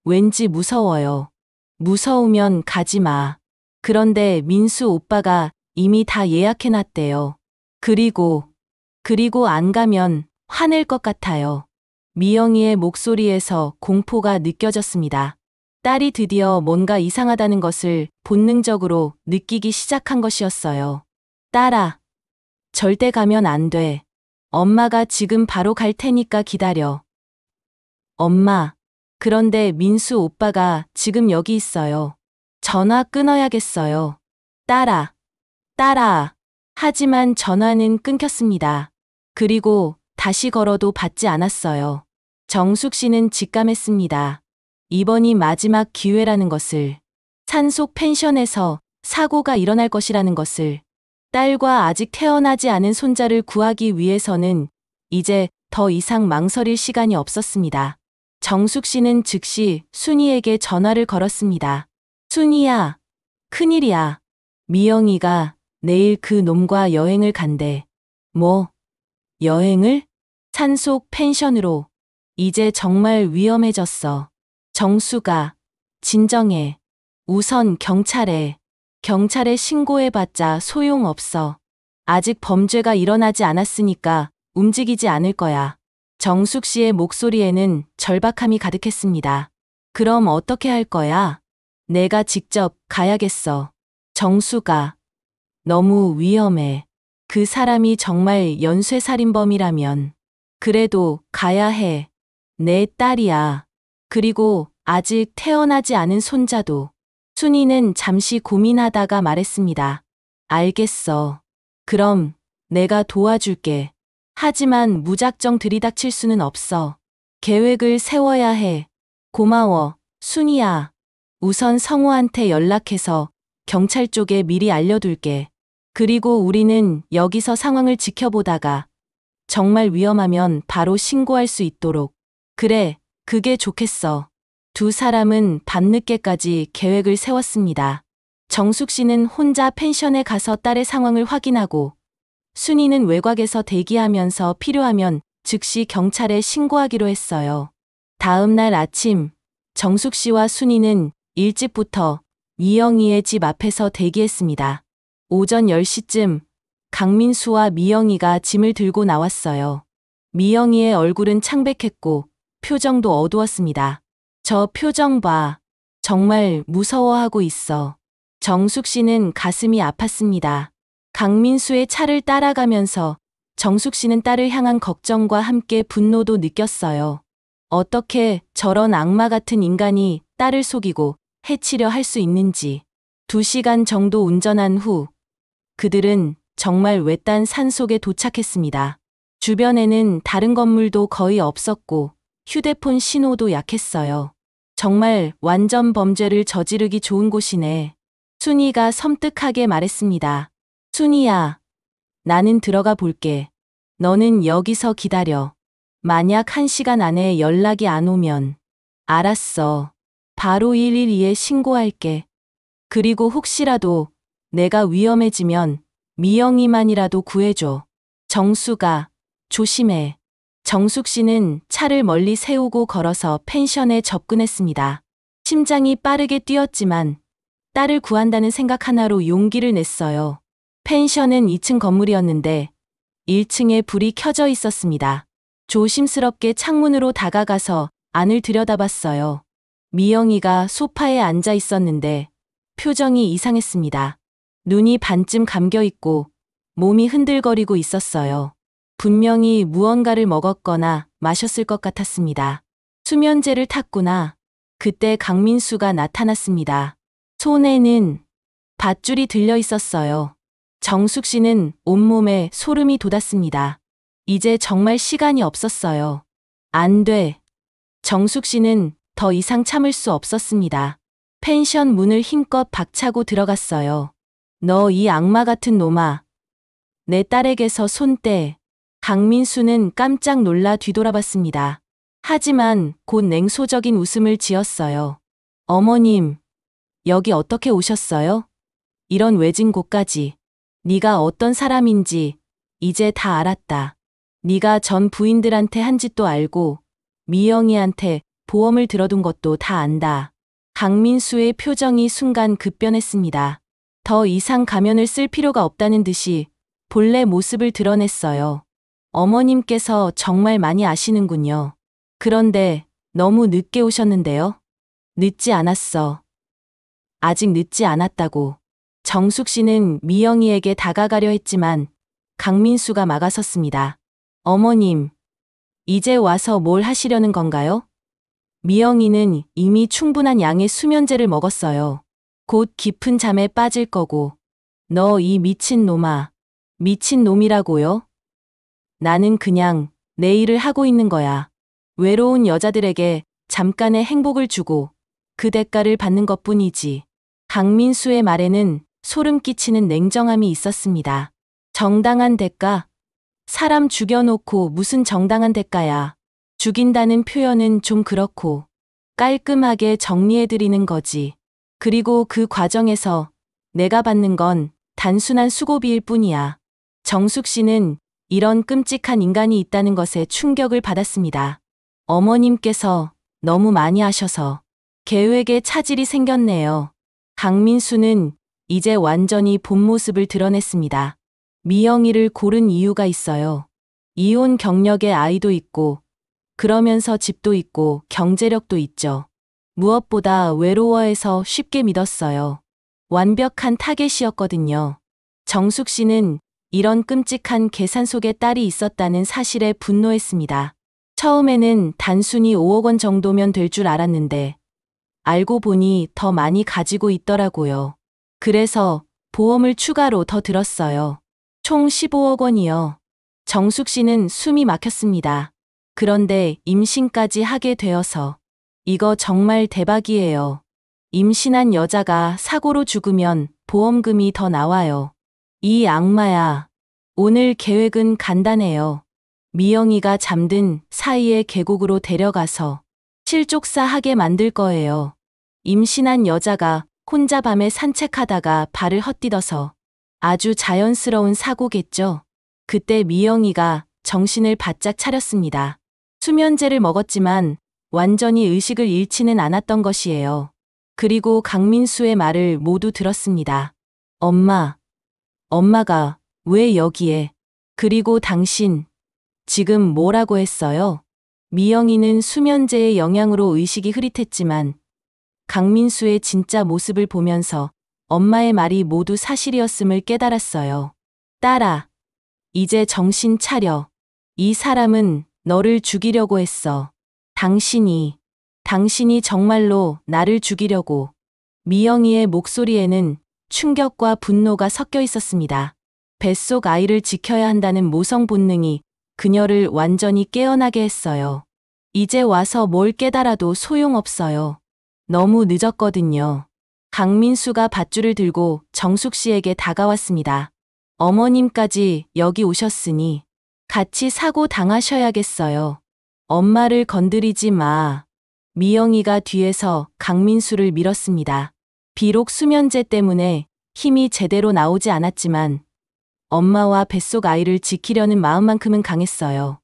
A: 왠지 무서워요. 무서우면 가지 마. 그런데 민수 오빠가 이미 다 예약해놨대요. 그리고 안 가면 화낼 것 같아요. 미영이의 목소리에서 공포가 느껴졌습니다. 딸이 드디어 뭔가 이상하다는 것을 본능적으로 느끼기 시작한 것이었어요. 딸아, 절대 가면 안 돼. 엄마가 지금 바로 갈 테니까 기다려. 엄마, 그런데 민수 오빠가 지금 여기 있어요. 전화 끊어야겠어요. 딸아. 하지만 전화는 끊겼습니다. 그리고 다시 걸어도 받지 않았어요. 정숙 씨는 직감했습니다. 이번이 마지막 기회라는 것을. 산속 펜션에서 사고가 일어날 것이라는 것을. 딸과 아직 태어나지 않은 손자를 구하기 위해서는 이제 더 이상 망설일 시간이 없었습니다. 정숙 씨는 즉시 순이에게 전화를 걸었습니다. 순이야, 큰일이야. 미영이가 내일 그 놈과 여행을 간대. 뭐, 여행을? 산속 펜션으로. 이제 정말 위험해졌어. 정수가, 진정해. 우선 경찰에 신고해봤자 소용없어. 아직 범죄가 일어나지 않았으니까 움직이지 않을 거야. 정숙 씨의 목소리에는 절박함이 가득했습니다. 그럼 어떻게 할 거야? 내가 직접 가야겠어. 정수가, 너무 위험해. 그 사람이 정말 연쇄살인범이라면. 그래도 가야 해. 내 딸이야. 그리고 아직 태어나지 않은 손자도. 순이는 잠시 고민하다가 말했습니다. 알겠어. 그럼 내가 도와줄게. 하지만 무작정 들이닥칠 수는 없어. 계획을 세워야 해. 고마워, 순이야. 우선 성우한테 연락해서 경찰 쪽에 미리 알려둘게. 그리고 우리는 여기서 상황을 지켜보다가 정말 위험하면 바로 신고할 수 있도록. 그래, 그게 좋겠어. 두 사람은 밤늦게까지 계획을 세웠습니다. 정숙 씨는 혼자 펜션에 가서 딸의 상황을 확인하고 순이는 외곽에서 대기하면서 필요하면 즉시 경찰에 신고하기로 했어요. 다음 날 아침, 정숙 씨와 순이는 일찍부터 미영이의 집 앞에서 대기했습니다. 오전 10시쯤 강민수와 미영이가 짐을 들고 나왔어요. 미영이의 얼굴은 창백했고 표정도 어두웠습니다. 저 표정 봐. 정말 무서워하고 있어. 정숙 씨는 가슴이 아팠습니다. 강민수의 차를 따라가면서 정숙 씨는 딸을 향한 걱정과 함께 분노도 느꼈어요. 어떻게 저런 악마 같은 인간이 딸을 속이고 해치려 할 수 있는지. 2시간 정도 운전한 후 그들은 정말 외딴 산속에 도착했습니다. 주변에는 다른 건물도 거의 없었고 휴대폰 신호도 약했어요. 정말 완전 범죄를 저지르기 좋은 곳이네. 순이가 섬뜩하게 말했습니다. 순이야, 나는 들어가 볼게. 너는 여기서 기다려. 만약 1시간 안에 연락이 안 오면. 알았어. 바로 112에 신고할게. 그리고 혹시라도 내가 위험해지면 미영이만이라도 구해줘. 정수가, 조심해. 정숙 씨는 차를 멀리 세우고 걸어서 펜션에 접근했습니다. 심장이 빠르게 뛰었지만 딸을 구한다는 생각 하나로 용기를 냈어요. 펜션은 2층 건물이었는데 1층에 불이 켜져 있었습니다. 조심스럽게 창문으로 다가가서 안을 들여다봤어요. 미영이가 소파에 앉아 있었는데 표정이 이상했습니다. 눈이 반쯤 감겨 있고 몸이 흔들거리고 있었어요. 분명히 무언가를 먹었거나 마셨을 것 같았습니다. 수면제를 탔구나. 그때 강민수가 나타났습니다. 손에는 밧줄이 들려 있었어요. 정숙 씨는 온몸에 소름이 돋았습니다. 이제 정말 시간이 없었어요. 안 돼. 정숙 씨는 더 이상 참을 수 없었습니다. 펜션 문을 힘껏 박차고 들어갔어요. 너 이 악마 같은 놈아. 내 딸에게서 손 떼. 강민수는 깜짝 놀라 뒤돌아봤습니다. 하지만 곧 냉소적인 웃음을 지었어요. 어머님, 여기 어떻게 오셨어요? 이런 외진 곳까지. 네가 어떤 사람인지 이제 다 알았다. 네가 전 부인들한테 한 짓도 알고 미영이한테 보험을 들어둔 것도 다 안다. 강민수의 표정이 순간 급변했습니다. 더 이상 가면을 쓸 필요가 없다는 듯이 본래 모습을 드러냈어요. 어머님께서 정말 많이 아시는군요. 그런데 너무 늦게 오셨는데요. 늦지 않았어. 아직 늦지 않았다고. 정숙 씨는 미영이에게 다가가려 했지만 강민수가 막아섰습니다. 어머님, 이제 와서 뭘 하시려는 건가요? 미영이는 이미 충분한 양의 수면제를 먹었어요. 곧 깊은 잠에 빠질 거고. 너 이 미친 놈아. 미친 놈이라고요? 나는 그냥 내 일을 하고 있는 거야. 외로운 여자들에게 잠깐의 행복을 주고 그 대가를 받는 것뿐이지. 강민수의 말에는 소름 끼치는 냉정함이 있었습니다. 정당한 대가? 사람 죽여놓고 무슨 정당한 대가야. 죽인다는 표현은 좀 그렇고 깔끔하게 정리해드리는 거지. 그리고 그 과정에서 내가 받는 건 단순한 수고비일 뿐이야. 정숙 씨는 이런 끔찍한 인간이 있다는 것에 충격을 받았습니다. 어머님께서 너무 많이 하셔서 계획에 차질이 생겼네요. 강민수는 이제 완전히 본 모습을 드러냈습니다. 미영이를 고른 이유가 있어요. 이혼 경력에 아이도 있고 그러면서 집도 있고 경제력도 있죠. 무엇보다 외로워해서 쉽게 믿었어요. 완벽한 타겟이었거든요. 정숙 씨는 이런 끔찍한 계산 속에 딸이 있었다는 사실에 분노했습니다. 처음에는 단순히 5억 원 정도면 될 줄 알았는데 알고 보니 더 많이 가지고 있더라고요. 그래서 보험을 추가로 더 들었어요. 총 15억 원이요. 정숙 씨는 숨이 막혔습니다. 그런데 임신까지 하게 되어서 이거 정말 대박이에요. 임신한 여자가 사고로 죽으면 보험금이 더 나와요. 이 악마야. 오늘 계획은 간단해요. 미영이가 잠든 사이에 계곡으로 데려가서 실족사하게 만들 거예요. 임신한 여자가 혼자 밤에 산책하다가 발을 헛디뎌서 아주 자연스러운 사고겠죠. 그때 미영이가 정신을 바짝 차렸습니다. 수면제를 먹었지만 완전히 의식을 잃지는 않았던 것이에요. 그리고 강민수의 말을 모두 들었습니다. 엄마가 왜 여기에? 그리고 당신, 지금 뭐라고 했어요? 미영이는 수면제의 영향으로 의식이 흐릿했지만 강민수의 진짜 모습을 보면서 엄마의 말이 모두 사실이었음을 깨달았어요. 딸아, 이제 정신 차려. 이 사람은 너를 죽이려고 했어. 당신이 정말로 나를 죽이려고. 미영이의 목소리에는 충격과 분노가 섞여 있었습니다. 뱃속 아이를 지켜야 한다는 모성 본능이 그녀를 완전히 깨어나게 했어요. 이제 와서 뭘 깨달아도 소용없어요. 너무 늦었거든요. 강민수가 밧줄을 들고 정숙 씨에게 다가왔습니다. 어머님까지 여기 오셨으니 같이 사고 당하셔야겠어요. 엄마를 건드리지 마. 미영이가 뒤에서 강민수를 밀었습니다. 비록 수면제 때문에 힘이 제대로 나오지 않았지만 엄마와 뱃속 아이를 지키려는 마음만큼은 강했어요.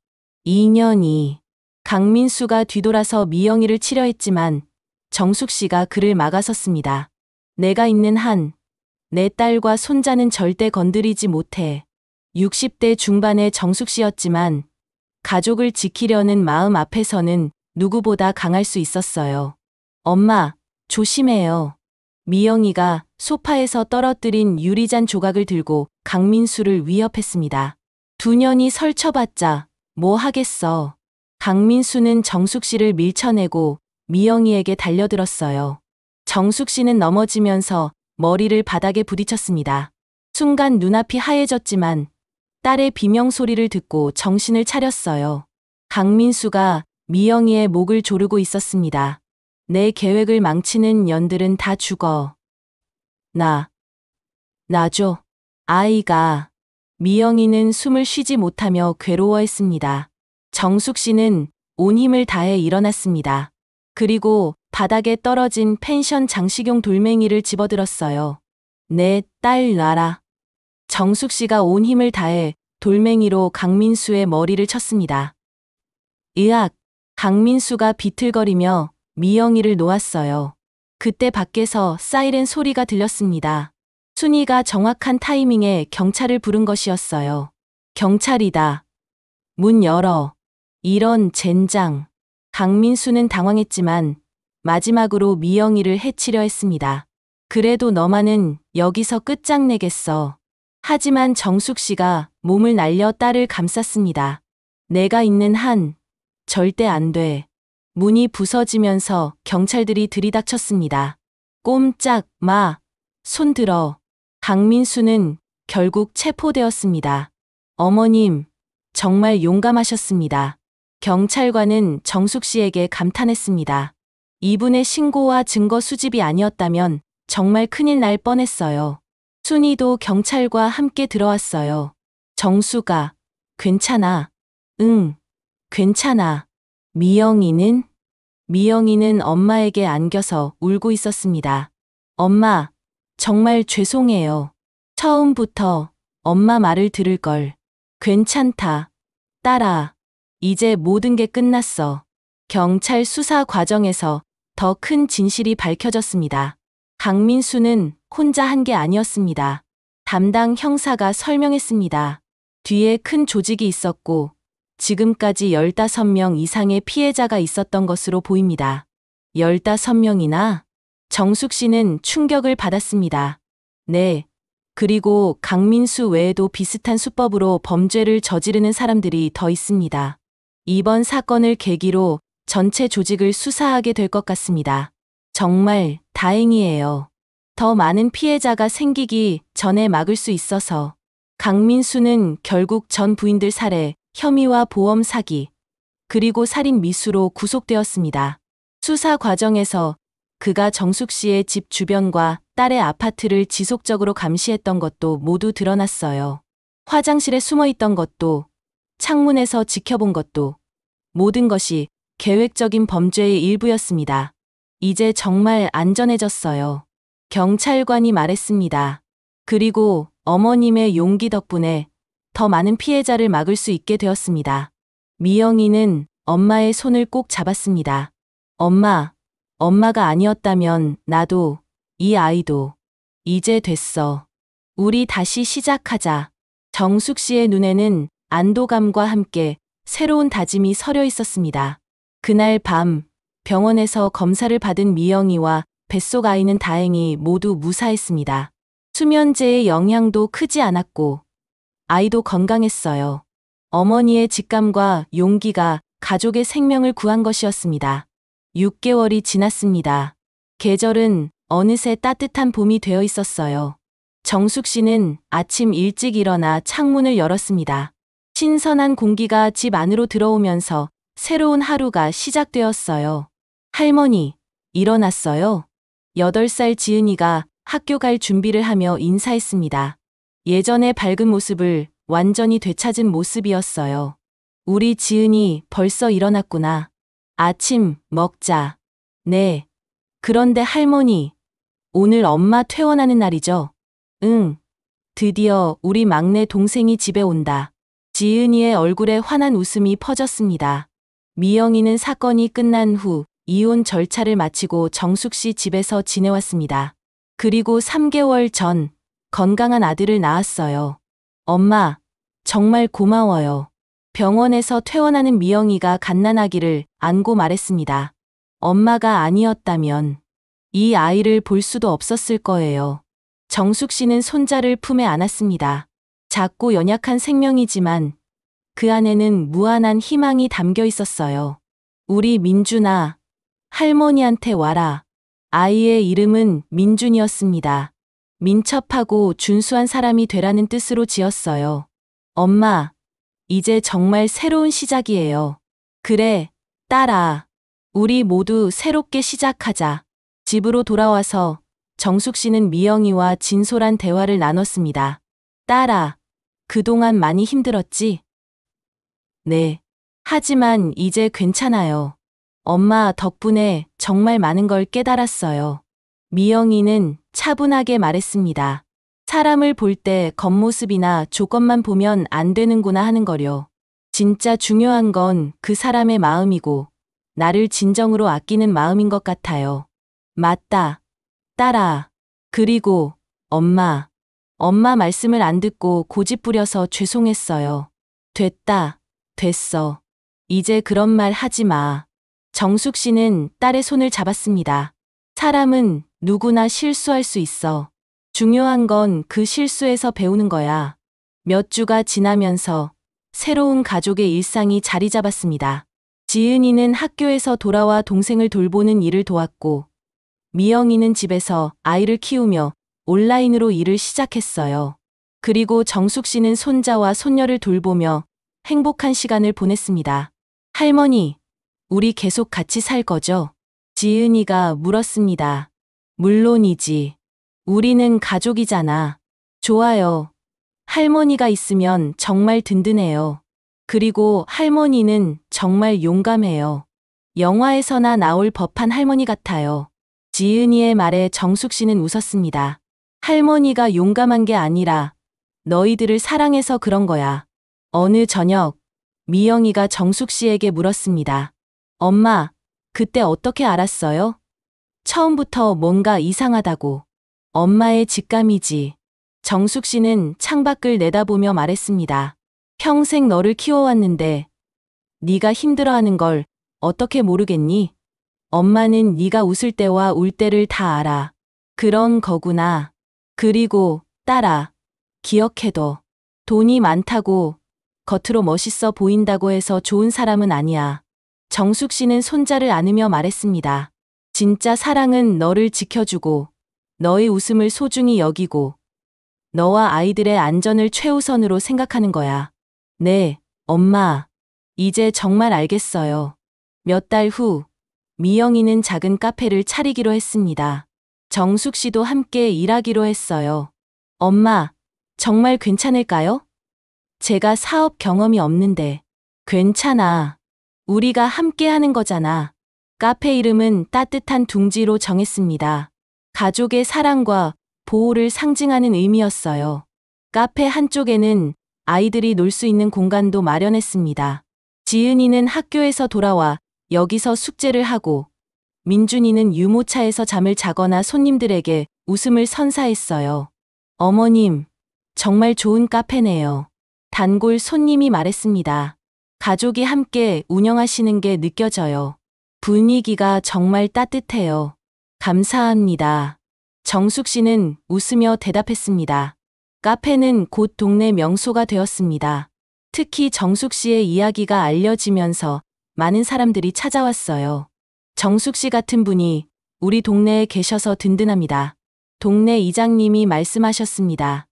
A: 2년이. 강민수가 뒤돌아서 미영이를 치려 했지만 정숙 씨가 그를 막아섰습니다. 내가 있는 한 내 딸과 손자는 절대 건드리지 못해. 60대 중반의 정숙 씨였지만 가족을 지키려는 마음 앞에서는 누구보다 강할 수 있었어요. 엄마, 조심해요. 미영이가 소파에서 떨어뜨린 유리잔 조각을 들고 강민수를 위협했습니다. 2년이 설쳐봤자 뭐 하겠어. 강민수는 정숙 씨를 밀쳐내고 미영이에게 달려들었어요. 정숙 씨는 넘어지면서 머리를 바닥에 부딪혔습니다. 순간 눈앞이 하얘졌지만 딸의 비명 소리를 듣고 정신을 차렸어요. 강민수가 미영이의 목을 조르고 있었습니다. 내 계획을 망치는 년들은 다 죽어. 나죠. 아이가. 미영이는 숨을 쉬지 못하며 괴로워했습니다. 정숙 씨는 온 힘을 다해 일어났습니다. 그리고 바닥에 떨어진 펜션 장식용 돌멩이를 집어들었어요. 내 딸 놔라. 정숙 씨가 온 힘을 다해 돌멩이로 강민수의 머리를 쳤습니다. 으악! 강민수가 비틀거리며 미영이를 놓았어요. 그때 밖에서 사이렌 소리가 들렸습니다. 순이가 정확한 타이밍에 경찰을 부른 것이었어요. 경찰이다. 문 열어. 이런 젠장. 강민수는 당황했지만 마지막으로 미영이를 해치려 했습니다. 그래도 너만은 여기서 끝장내겠어. 하지만 정숙 씨가 몸을 날려 딸을 감쌌습니다. 내가 있는 한 절대 안 돼. 문이 부서지면서 경찰들이 들이닥쳤습니다. 꼼짝 마. 손 들어. 강민수는 결국 체포되었습니다. 어머님, 정말 용감하셨습니다. 경찰관은 정숙 씨에게 감탄했습니다. 이분의 신고와 증거 수집이 아니었다면 정말 큰일 날 뻔했어요. 순이도 경찰과 함께 들어왔어요. 정수가, 괜찮아. 응, 괜찮아. 미영이는 엄마에게 안겨서 울고 있었습니다. 엄마, 정말 죄송해요. 처음부터 엄마 말을 들을 걸. 괜찮다. 딸아, 이제 모든 게 끝났어. 경찰 수사 과정에서 더 큰 진실이 밝혀졌습니다. 강민수는 혼자 한 게 아니었습니다. 담당 형사가 설명했습니다. 뒤에 큰 조직이 있었고 지금까지 15명 이상의 피해자가 있었던 것으로 보입니다. 15명이나? 정숙 씨는 충격을 받았습니다. 네. 그리고 강민수 외에도 비슷한 수법으로 범죄를 저지르는 사람들이 더 있습니다. 이번 사건을 계기로 전체 조직을 수사하게 될 것 같습니다. 정말 다행이에요. 더 많은 피해자가 생기기 전에 막을 수 있어서. 강민수는 결국 전 부인들 살해, 혐의와 보험 사기, 그리고 살인 미수로 구속되었습니다. 수사 과정에서 그가 정숙 씨의 집 주변과 딸의 아파트를 지속적으로 감시했던 것도 모두 드러났어요. 화장실에 숨어 있던 것도, 창문에서 지켜본 것도, 모든 것이 계획적인 범죄의 일부였습니다. 이제 정말 안전해졌어요. 경찰관이 말했습니다. 그리고 어머님의 용기 덕분에 더 많은 피해자를 막을 수 있게 되었습니다. 미영이는 엄마의 손을 꼭 잡았습니다. 엄마가 아니었다면 나도, 이 아이도, 이제 됐어. 우리 다시 시작하자. 정숙 씨의 눈에는 안도감과 함께 새로운 다짐이 서려 있었습니다. 그날 밤, 병원에서 검사를 받은 미영이와 뱃속 아이는 다행히 모두 무사했습니다. 수면제의 영향도 크지 않았고, 아이도 건강했어요. 어머니의 직감과 용기가 가족의 생명을 구한 것이었습니다. 6개월이 지났습니다. 계절은 어느새 따뜻한 봄이 되어 있었어요. 정숙 씨는 아침 일찍 일어나 창문을 열었습니다. 신선한 공기가 집 안으로 들어오면서 새로운 하루가 시작되었어요. 할머니, 일어났어요? 8살 지은이가 학교 갈 준비를 하며 인사했습니다. 예전의 밝은 모습을 완전히 되찾은 모습이었어요. 우리 지은이 벌써 일어났구나. 아침 먹자. 네. 그런데 할머니, 오늘 엄마 퇴원하는 날이죠? 응. 드디어 우리 막내 동생이 집에 온다. 지은이의 얼굴에 환한 웃음이 퍼졌습니다. 미영이는 사건이 끝난 후 이혼 절차를 마치고 정숙 씨 집에서 지내왔습니다. 그리고 3개월 전 건강한 아들을 낳았어요. 엄마, 정말 고마워요. 병원에서 퇴원하는 미영이가 갓난아기를 안고 말했습니다. 엄마가 아니었다면 이 아이를 볼 수도 없었을 거예요. 정숙 씨는 손자를 품에 안았습니다. 작고 연약한 생명이지만 그 안에는 무한한 희망이 담겨 있었어요. 우리 민준아, 할머니한테 와라. 아이의 이름은 민준이었습니다. 민첩하고 준수한 사람이 되라는 뜻으로 지었어요. 엄마, 이제 정말 새로운 시작이에요. 그래, 딸아. 우리 모두 새롭게 시작하자. 집으로 돌아와서 정숙 씨는 미영이와 진솔한 대화를 나눴습니다. 딸아, 그동안 많이 힘들었지? 네. 하지만 이제 괜찮아요. 엄마 덕분에 정말 많은 걸 깨달았어요. 미영이는 차분하게 말했습니다. 사람을 볼 때 겉모습이나 조건만 보면 안 되는구나 하는 거요. 진짜 중요한 건 그 사람의 마음이고 나를 진정으로 아끼는 마음인 것 같아요. 맞다. 딸아. 그리고 엄마. 엄마 말씀을 안 듣고 고집 부려서 죄송했어요. 됐어. 이제 그런 말 하지 마. 정숙 씨는 딸의 손을 잡았습니다. 사람은 누구나 실수할 수 있어. 중요한 건 그 실수에서 배우는 거야. 몇 주가 지나면서 새로운 가족의 일상이 자리 잡았습니다. 지은이는 학교에서 돌아와 동생을 돌보는 일을 도왔고, 미영이는 집에서 아이를 키우며 온라인으로 일을 시작했어요. 그리고 정숙 씨는 손자와 손녀를 돌보며 행복한 시간을 보냈습니다. 할머니, 우리 계속 같이 살 거죠? 지은이가 물었습니다. 물론이지. 우리는 가족이잖아. 좋아요. 할머니가 있으면 정말 든든해요. 그리고 할머니는 정말 용감해요. 영화에서나 나올 법한 할머니 같아요. 지은이의 말에 정숙 씨는 웃었습니다. 할머니가 용감한 게 아니라 너희들을 사랑해서 그런 거야. 어느 저녁, 미영이가 정숙 씨에게 물었습니다. 엄마, 그때 어떻게 알았어요? 처음부터 뭔가 이상하다고. 엄마의 직감이지. 정숙 씨는 창밖을 내다보며 말했습니다. 평생 너를 키워왔는데 네가 힘들어하는 걸 어떻게 모르겠니? 엄마는 네가 웃을 때와 울 때를 다 알아. 그런 거구나. 그리고 딸아, 기억해둬. 돈이 많다고 겉으로 멋있어 보인다고 해서 좋은 사람은 아니야. 정숙 씨는 손자를 안으며 말했습니다. 진짜 사랑은 너를 지켜주고 너의 웃음을 소중히 여기고 너와 아이들의 안전을 최우선으로 생각하는 거야. 네, 엄마. 이제 정말 알겠어요. 몇 달 후, 미영이는 작은 카페를 차리기로 했습니다. 정숙 씨도 함께 일하기로 했어요. 엄마, 정말 괜찮을까요? 제가 사업 경험이 없는데. 괜찮아. 우리가 함께 하는 거잖아. 카페 이름은 따뜻한 둥지로 정했습니다. 가족의 사랑과 보호를 상징하는 의미였어요. 카페 한쪽에는 아이들이 놀 수 있는 공간도 마련했습니다. 지은이는 학교에서 돌아와 여기서 숙제를 하고 민준이는 유모차에서 잠을 자거나 손님들에게 웃음을 선사했어요. 어머님, 정말 좋은 카페네요. 단골 손님이 말했습니다. 가족이 함께 운영하시는 게 느껴져요. 분위기가 정말 따뜻해요. 감사합니다. 정숙 씨는 웃으며 대답했습니다. 카페는 곧 동네 명소가 되었습니다. 특히 정숙 씨의 이야기가 알려지면서 많은 사람들이 찾아왔어요. 정숙 씨 같은 분이 우리 동네에 계셔서 든든합니다. 동네 이장님이 말씀하셨습니다.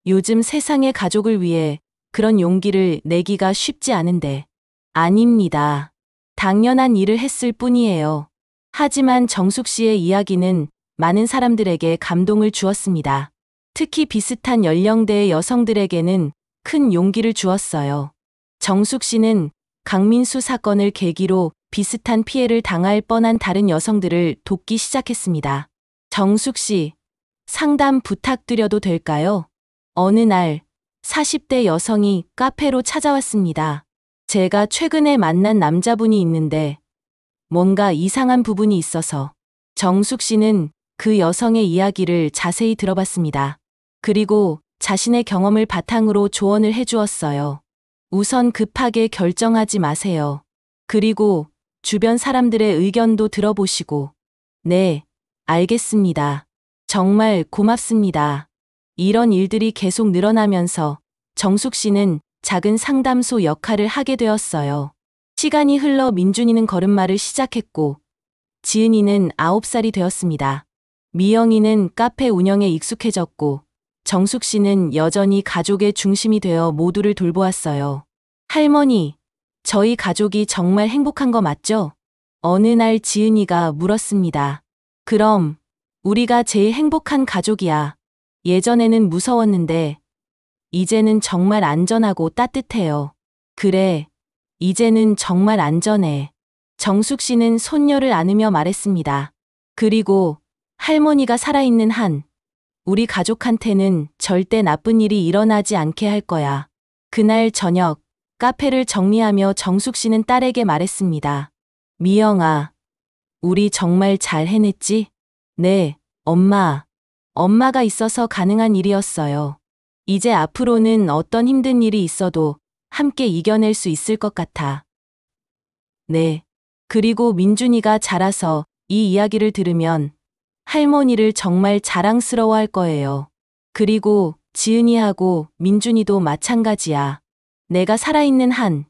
A: 요즘 세상의 가족을 위해 그런 용기를 내기가 쉽지 않은데. 아닙니다. 당연한 일을 했을 뿐이에요. 하지만 정숙 씨의 이야기는 많은 사람들에게 감동을 주었습니다. 특히 비슷한 연령대의 여성들에게는 큰 용기를 주었어요. 정숙 씨는 강민수 사건을 계기로 비슷한 피해를 당할 뻔한 다른 여성들을 돕기 시작했습니다. 정숙 씨, 상담 부탁드려도 될까요? 어느 날 40대 여성이 카페로 찾아왔습니다. 제가 최근에 만난 남자분이 있는데 뭔가 이상한 부분이 있어서. 정숙 씨는 그 여성의 이야기를 자세히 들어봤습니다. 그리고 자신의 경험을 바탕으로 조언을 해주었어요. 우선 급하게 결정하지 마세요. 그리고 주변 사람들의 의견도 들어보시고. 네, 알겠습니다. 정말 고맙습니다. 이런 일들이 계속 늘어나면서 정숙 씨는 작은 상담소 역할을 하게 되었어요. 시간이 흘러 민준이는 걸음마를 시작했고 지은이는 9살이 되었습니다. 미영이는 카페 운영에 익숙해졌고 정숙 씨는 여전히 가족의 중심이 되어 모두를 돌보았어요. 할머니, 저희 가족이 정말 행복한 거 맞죠? 어느 날 지은이가 물었습니다. 그럼 우리가 제일 행복한 가족이야. 예전에는 무서웠는데 이제는 정말 안전하고 따뜻해요. 그래, 이제는 정말 안전해. 정숙 씨는 손녀를 안으며 말했습니다. 그리고 할머니가 살아있는 한 우리 가족한테는 절대 나쁜 일이 일어나지 않게 할 거야. 그날 저녁 카페를 정리하며 정숙 씨는 딸에게 말했습니다. 미영아, 우리 정말 잘 해냈지? 네, 엄마. 엄마가 있어서 가능한 일이었어요. 이제 앞으로는 어떤 힘든 일이 있어도 함께 이겨낼 수 있을 것 같아. 네. 그리고 민준이가 자라서 이 이야기를 들으면 할머니를 정말 자랑스러워할 거예요. 그리고 지은이하고 민준이도 마찬가지야. 내가 살아있는 한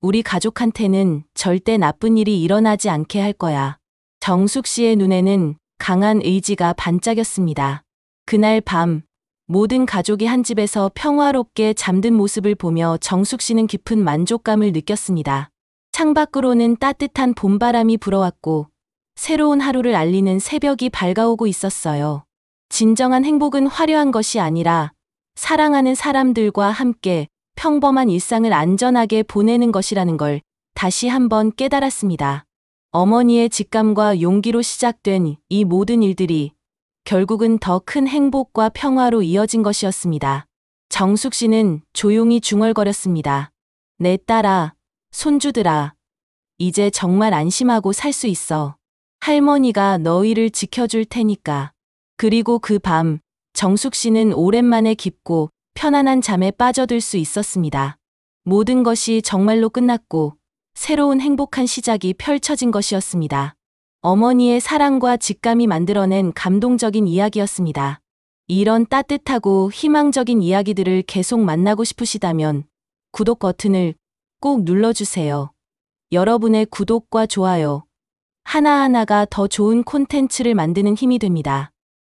A: 우리 가족한테는 절대 나쁜 일이 일어나지 않게 할 거야. 정숙 씨의 눈에는 강한 의지가 반짝였습니다. 그날 밤 모든 가족이 한 집에서 평화롭게 잠든 모습을 보며 정숙 씨는 깊은 만족감을 느꼈습니다. 창밖으로는 따뜻한 봄바람이 불어왔고 새로운 하루를 알리는 새벽이 밝아오고 있었어요. 진정한 행복은 화려한 것이 아니라 사랑하는 사람들과 함께 평범한 일상을 안전하게 보내는 것이라는 걸 다시 한번 깨달았습니다. 어머니의 직감과 용기로 시작된 이 모든 일들이 결국은 더 큰 행복과 평화로 이어진 것이었습니다. 정숙 씨는 조용히 중얼거렸습니다. 내 딸아, 손주들아, 이제 정말 안심하고 살 수 있어. 할머니가 너희를 지켜줄 테니까. 그리고 그 밤, 정숙 씨는 오랜만에 깊고 편안한 잠에 빠져들 수 있었습니다. 모든 것이 정말로 끝났고 새로운 행복한 시작이 펼쳐진 것이었습니다. 어머니의 사랑과 직감이 만들어낸 감동적인 이야기였습니다. 이런 따뜻하고 희망적인 이야기들을 계속 만나고 싶으시다면 구독 버튼을 꼭 눌러주세요. 여러분의 구독과 좋아요 하나하나가 더 좋은 콘텐츠를 만드는 힘이 됩니다.